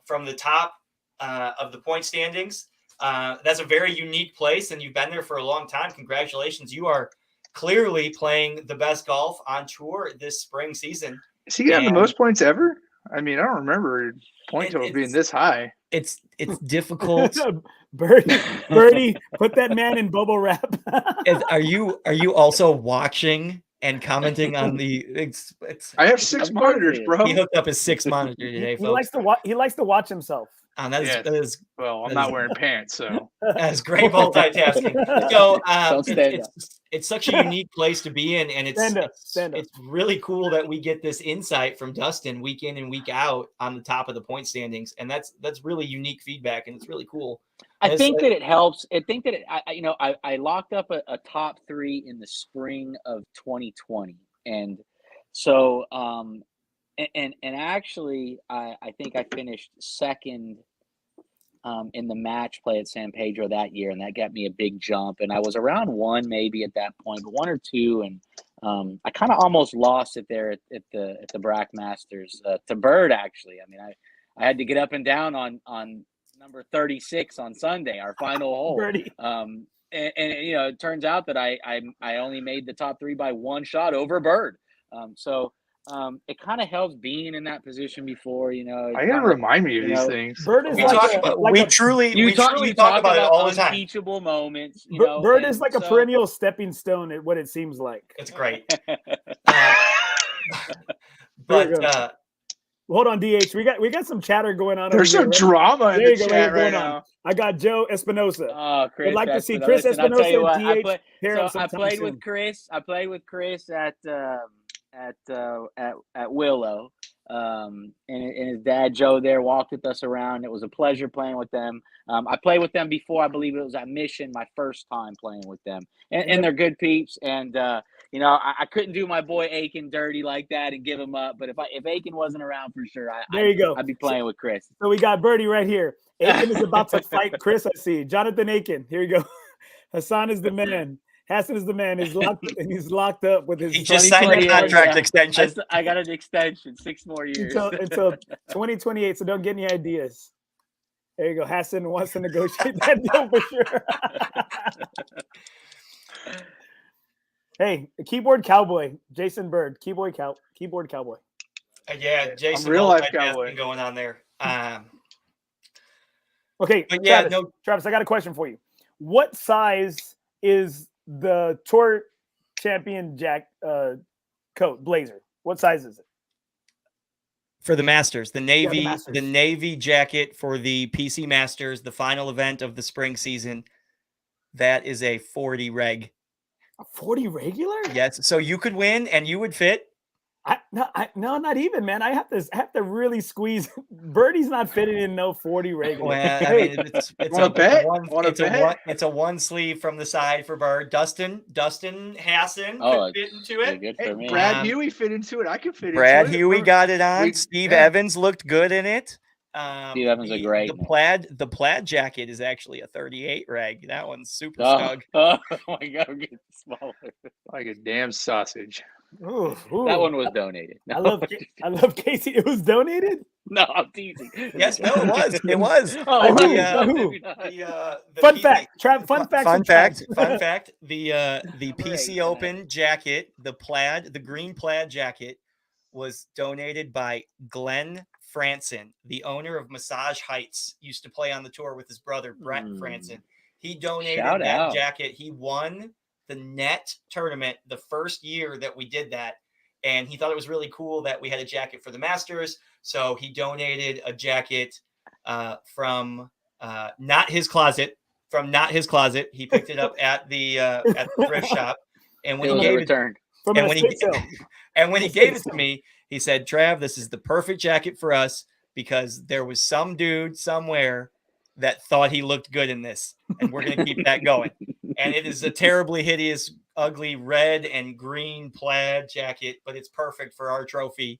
from the top of the point standings, that's a very unique place. And you've been there for a long time. Congratulations. You are clearly playing the best golf on tour this spring season. Is he got the most points ever? I mean, I don't remember point total being this high. It's difficult. Birdie, put that man in bubble wrap. Are you also watching and commenting on the? I have 6 monitors, bro. He hooked up his 6 monitor today, he folks. He likes to watch himself. That is well. I'm not wearing pants, so that's great multitasking. So it's such a unique place to be in, and it's really cool that we get this insight from Dustin week in and week out on the top of the point standings, and that's really unique feedback, and it's really cool. I think that it helps. I think that I locked up a top 3 in the spring of 2020, and so and actually I think I finished second in the match play at San Pedro that year, and that got me a big jump. And I was around 1 maybe at that point, but 1 or 2, and I kind of almost lost it there at the Brack Masters to Bird. Actually, I mean, I had to get up and down on number 36 on Sunday, our final hole. Birdie. And it turns out that I only made the top 3 by 1 shot over Bird. So it kind of helps being in that position before. I gotta remind me of these things. Bird is we truly talk about it all the time. Teachable moments. Bird is like a perennial stepping stone at what it seems like. It's great. But hold on, DH. We got some chatter going on. There's some drama in the chat right now. I got Joe Espinosa. Chris, I'd like to see Chris Espinosa and DH pair up I played soon. with Chris. I played with Chris at Willow, and his dad Joe there walked with us around. It was a pleasure playing with them. I played with them before. I believe it was at Mission, my first time playing with them, and they're good peeps. And I couldn't do my boy Aken dirty like that and give him up. But if Aken wasn't around for sure, I'd be playing with Chris. So we got Birdie right here. Aken is about to fight Chris. I see Jonathan Aken. Here you go. Hassan is the man. Hassan is the man. He's locked up with his. He just signed a contract extension. I got an extension, 6 more years until 2028. So don't get any ideas. There you go. Hassan wants to negotiate that deal for sure. Hey, keyboard cowboy, Jason Bird, keyboard cowboy. Yeah, Jason, real life cowboy going on there. Okay, but yeah, Travis, I got a question for you. What size is the tour champion coat blazer? What size is it? For the Masters, the Navy, Masters. the Navy jacket for the PC Masters, the final event of the spring season. That is a 40 reg. A 40 regular? Yes. So you could win and you would fit. No, not even, man. I have to really squeeze. Birdie's not fitting in no 40 regular. Well, I mean, it's a one sleeve from the side for Bird. Dustin Hassan could fit into it. Good for me. Brad Huey fit into it. I could fit Brad into it. Huey got it on. Steve Evans looked good in it. Steve Evans is great. The plaid jacket is actually a 38 reg. That one's super snug. Oh my God, I'm getting smaller. Like a damn sausage. Ooh. That one was donated. No. I love Casey. It was donated? No, I'm teasing. Yes, no, it was. It was. Fun fact. Fun fact. The PC Open jacket, the green plaid jacket, was donated by Glenn Franson, the owner of Massage Heights. Used to play on the tour with his brother Brett Franson. He donated that jacket. He won the net tournament the first year that we did that, and he thought it was really cool that we had a jacket for the Masters, so he donated a jacket from not his closet. He picked it up at the thrift shop, and when he gave it to me, he said, "Trav, this is the perfect jacket for us because there was some dude somewhere that thought he looked good in this, and we're going to keep that going." And it is a terribly hideous, ugly red and green plaid jacket, but it's perfect for our trophy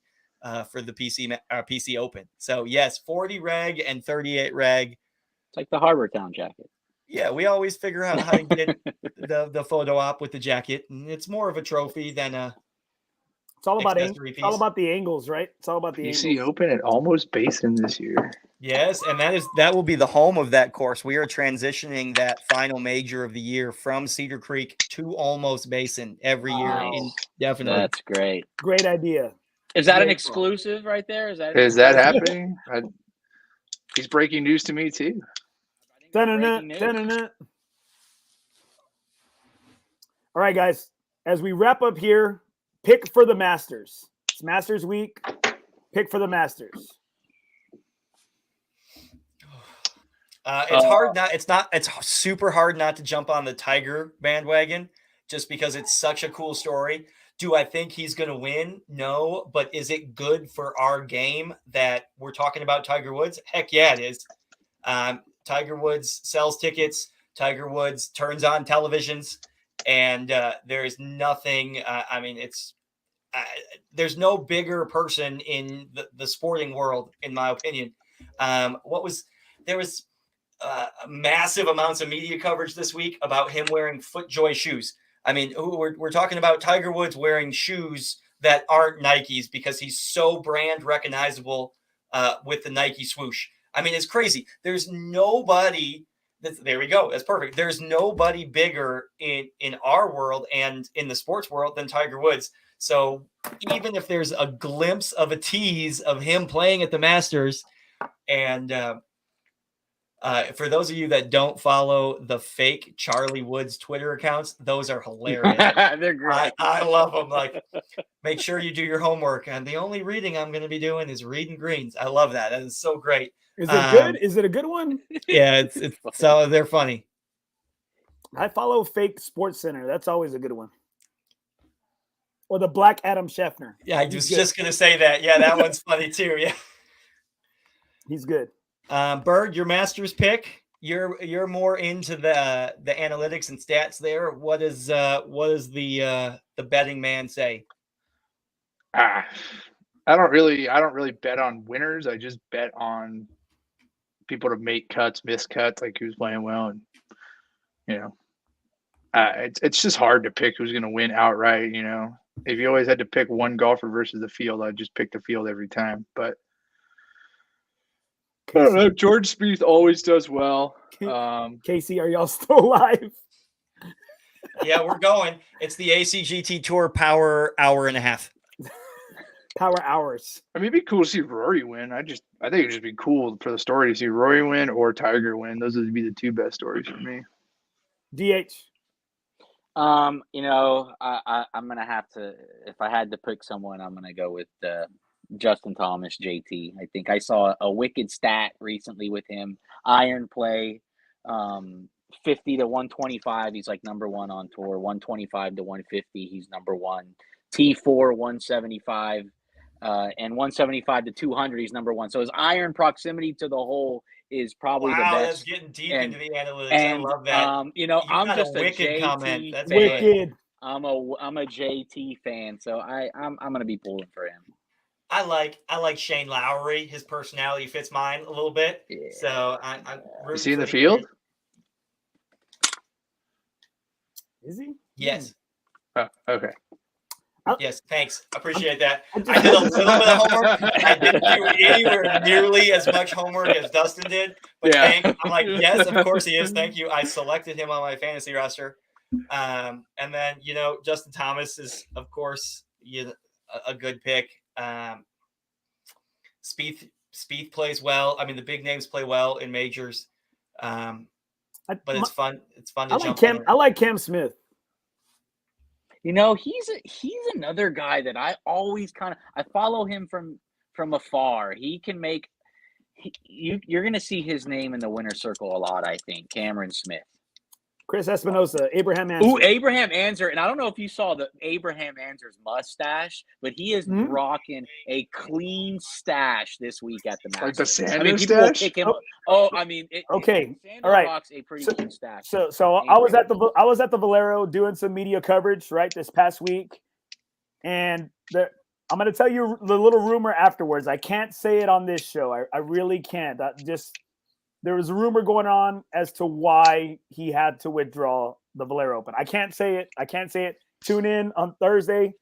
for the PC Open. So yes, 40 reg and 38 reg. It's like the Harbor Town jacket. Yeah, we always figure out how to get the photo op with the jacket, and it's more of a trophy than a. It's all about the angles, right? It's all about the PC angles. Open at Almost Basin this year. Yes, and that will be the home of that course. We are transitioning that final major of the year from Cedar Creek to Almost Basin every year. Indefinitely. That's great. Great idea. Is that an exclusive right there? Is that happening? He's breaking news to me too. All right, guys. As we wrap up here, pick for the Masters. It's Masters week. Pick for the Masters. It's super hard not to jump on the Tiger bandwagon just because it's such a cool story. Do I think he's going to win? No, but is it good for our game that we're talking about Tiger Woods? Heck yeah, it is. Tiger Woods sells tickets. Tiger Woods turns on televisions, and there's nothing. There's no bigger person in the sporting world, in my opinion. There was massive amounts of media coverage this week about him wearing FootJoy shoes. I mean, we're talking about Tiger Woods wearing shoes that aren't Nikes because he's so brand recognizable with the Nike swoosh. I mean, it's crazy. There's nobody. There we go. That's perfect. There's nobody bigger in our world and in the sports world than Tiger Woods. So even if there's a glimpse of a tease of him playing at the Masters, and for those of you that don't follow the fake Charlie Woods Twitter accounts, those are hilarious. They're great. I love them. Like, make sure you do your homework. And the only reading I'm going to be doing is reading greens. I love that. That is so great. Is it good? Is it a good one? Yeah, it's so they're funny. I follow Fake Sports Center. That's always a good one. Or the Black Adam Scheffner. Yeah, I was just going to say that. Yeah, that one's funny too. Yeah, he's good. Bird, your Masters pick. You're more into the analytics and stats there. What does the betting man say? I don't really bet on winners. I just bet on people to make cuts, miss cuts, like who's playing well, and it's just hard to pick who's going to win outright. If you always had to pick one golfer versus the field, I'd just pick the field every time. But I don't know. George Spieth always does well. Casey, are y'all still alive? Yeah, we're going. It's the ACGT Tour Power Hour and a half. Power Hours. I mean, it'd be cool to see Rory win. I think it'd just be cool for the story to see Rory win or Tiger win. Those would be the two best stories for me. DH. I'm gonna have to. If I had to pick someone, I'm gonna go with Justin Thomas, JT. I think I saw a wicked stat recently with him. Iron play, 50 to 125. He's like number one on tour. 125 to 150. He's number one. T4 175. And 175 to 200, he's number one. So his iron proximity to the hole is probably the best. Wow, that's getting deep into the analytics. I love that. I'm just a wicked JT comment. That's fan. Wicked. I'm a JT fan, so I'm gonna be pulling for him. I like Shane Lowry. His personality fits mine a little bit. Yeah. So is he in the field? Is he? Yes. Oh, okay. Yes, thanks. Appreciate that. I did a little bit of homework. I didn't do anywhere nearly as much homework as Dustin did. But I'm like, yes, of course he is. Thank you. I selected him on my fantasy roster. And then, Justin Thomas is, of course, a good pick. Spieth plays well. I mean, the big names play well in majors. But it's fun. It's fun to jump in. I like Cam Smith. He's another guy that I always I follow him from afar. He can make you're going to see his name in the winner's circle a lot, I think. Cameron Smith. Chris Espinosa, Abraham Anser. Ooh, Abraham Anser. And I don't know if you saw the Abraham Anser's mustache, but he is rocking a clean stash this week at the Masters. Like the Sanders stash? Pick him up. Okay. Sanders all right. rocks a pretty clean stash. So I was at the Valero doing some media coverage, right, this past week. And I'm going to tell you the little rumor afterwards. I can't say it on this show. I really can't. There was a rumor going on as to why he had to withdraw the Valero Open. I can't say it. Tune in on Thursday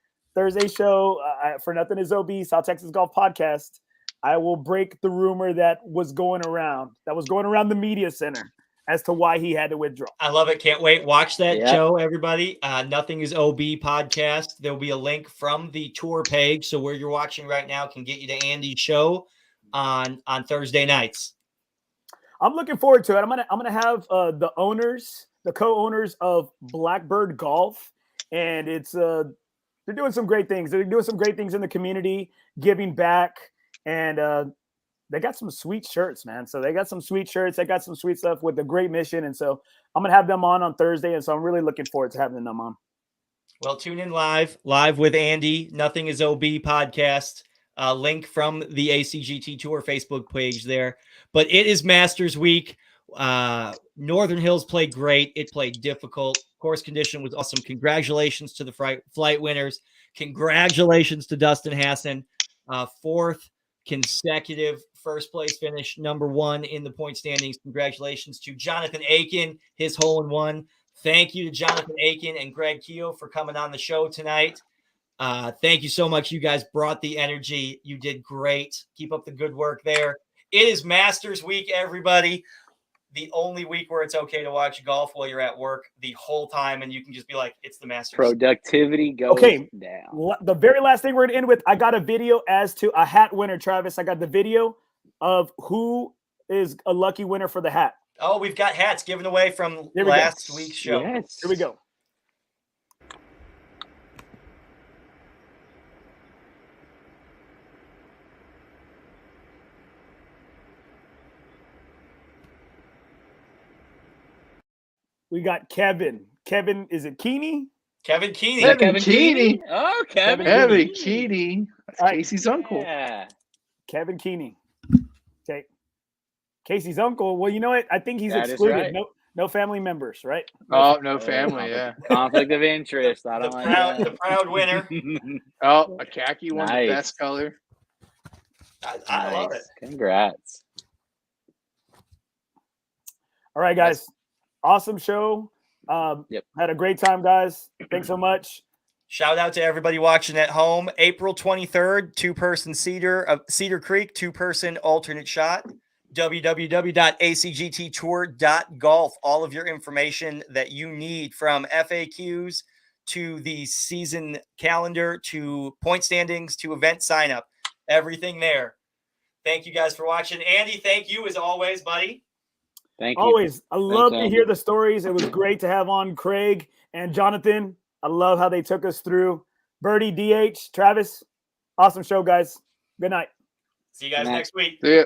show for NothingisOB, South Texas Golf Podcast. I will break the rumor that was going around the media center as to why he had to withdraw. I love it. Can't wait. Watch that show, everybody. NothingisOB podcast. There'll be a link from the tour page. So where you're watching right now can get you to Andy's show on Thursday nights. I'm looking forward to it. I'm gonna have the co-owners of Blackbird Golf, and it's they're doing some great things. They're doing some great things in the community, giving back, and they got some sweet shirts, man. So they got some sweet shirts. They got some sweet stuff with a great mission, and so I'm gonna have them on Thursday, and so I'm really looking forward to having them on. Well, tune in live with Andy. NothingisOB podcast. Link from the ACGT Tour Facebook page there. But it is Masters Week. Northern Hills played great. It played difficult. Course condition was awesome. Congratulations to the flight winners. Congratulations to Dustin Hassan. Fourth consecutive first place finish, number one in the point standings. Congratulations to Jonathan Aken, his hole-in-one. Thank you to Jonathan Aken and Greg Keough for coming on the show tonight. Thank you so much. You guys brought the energy. You did great. Keep up the good work there. It is Masters Week, everybody. The only week where it's okay to watch golf while you're at work the whole time, and you can just be like, it's the Masters. Productivity goes down. The very last thing we're going to end with, I got a video as to a hat winner, Travis. I got the video of who is a lucky winner for the hat. Oh, we've got hats given away from last week's show. Yes. Here we go. We got Kevin. Kevin, is it Keeney? Kevin Keeney. Kevin Keeney. Oh, Kevin Keeney. That's Casey's uncle. Yeah. Kevin Keeney. Okay. Casey's uncle. Well, you know what? I think he's excluded. Right. No family members, right? Oh, no family, yeah. Conflict of interest. I don't the proud winner. Oh, a khaki one, the best color. I love it. Congrats. All right, guys. Awesome show. Had a great time, guys. Thanks so much. Shout out to everybody watching at home. April 23rd, two-person Cedar Creek, two-person alternate shot. www.acgttour.golf. All of your information that you need, from FAQs to the season calendar to point standings to event sign up. Everything there. Thank you guys for watching. Andy, thank you as always, buddy. Thank you. Always. I love to hear the stories. It was great to have on Craig and Jonathan. I love how they took us through. Birdie, DH, Travis. Awesome show, guys. Good night. See you guys next week. See ya.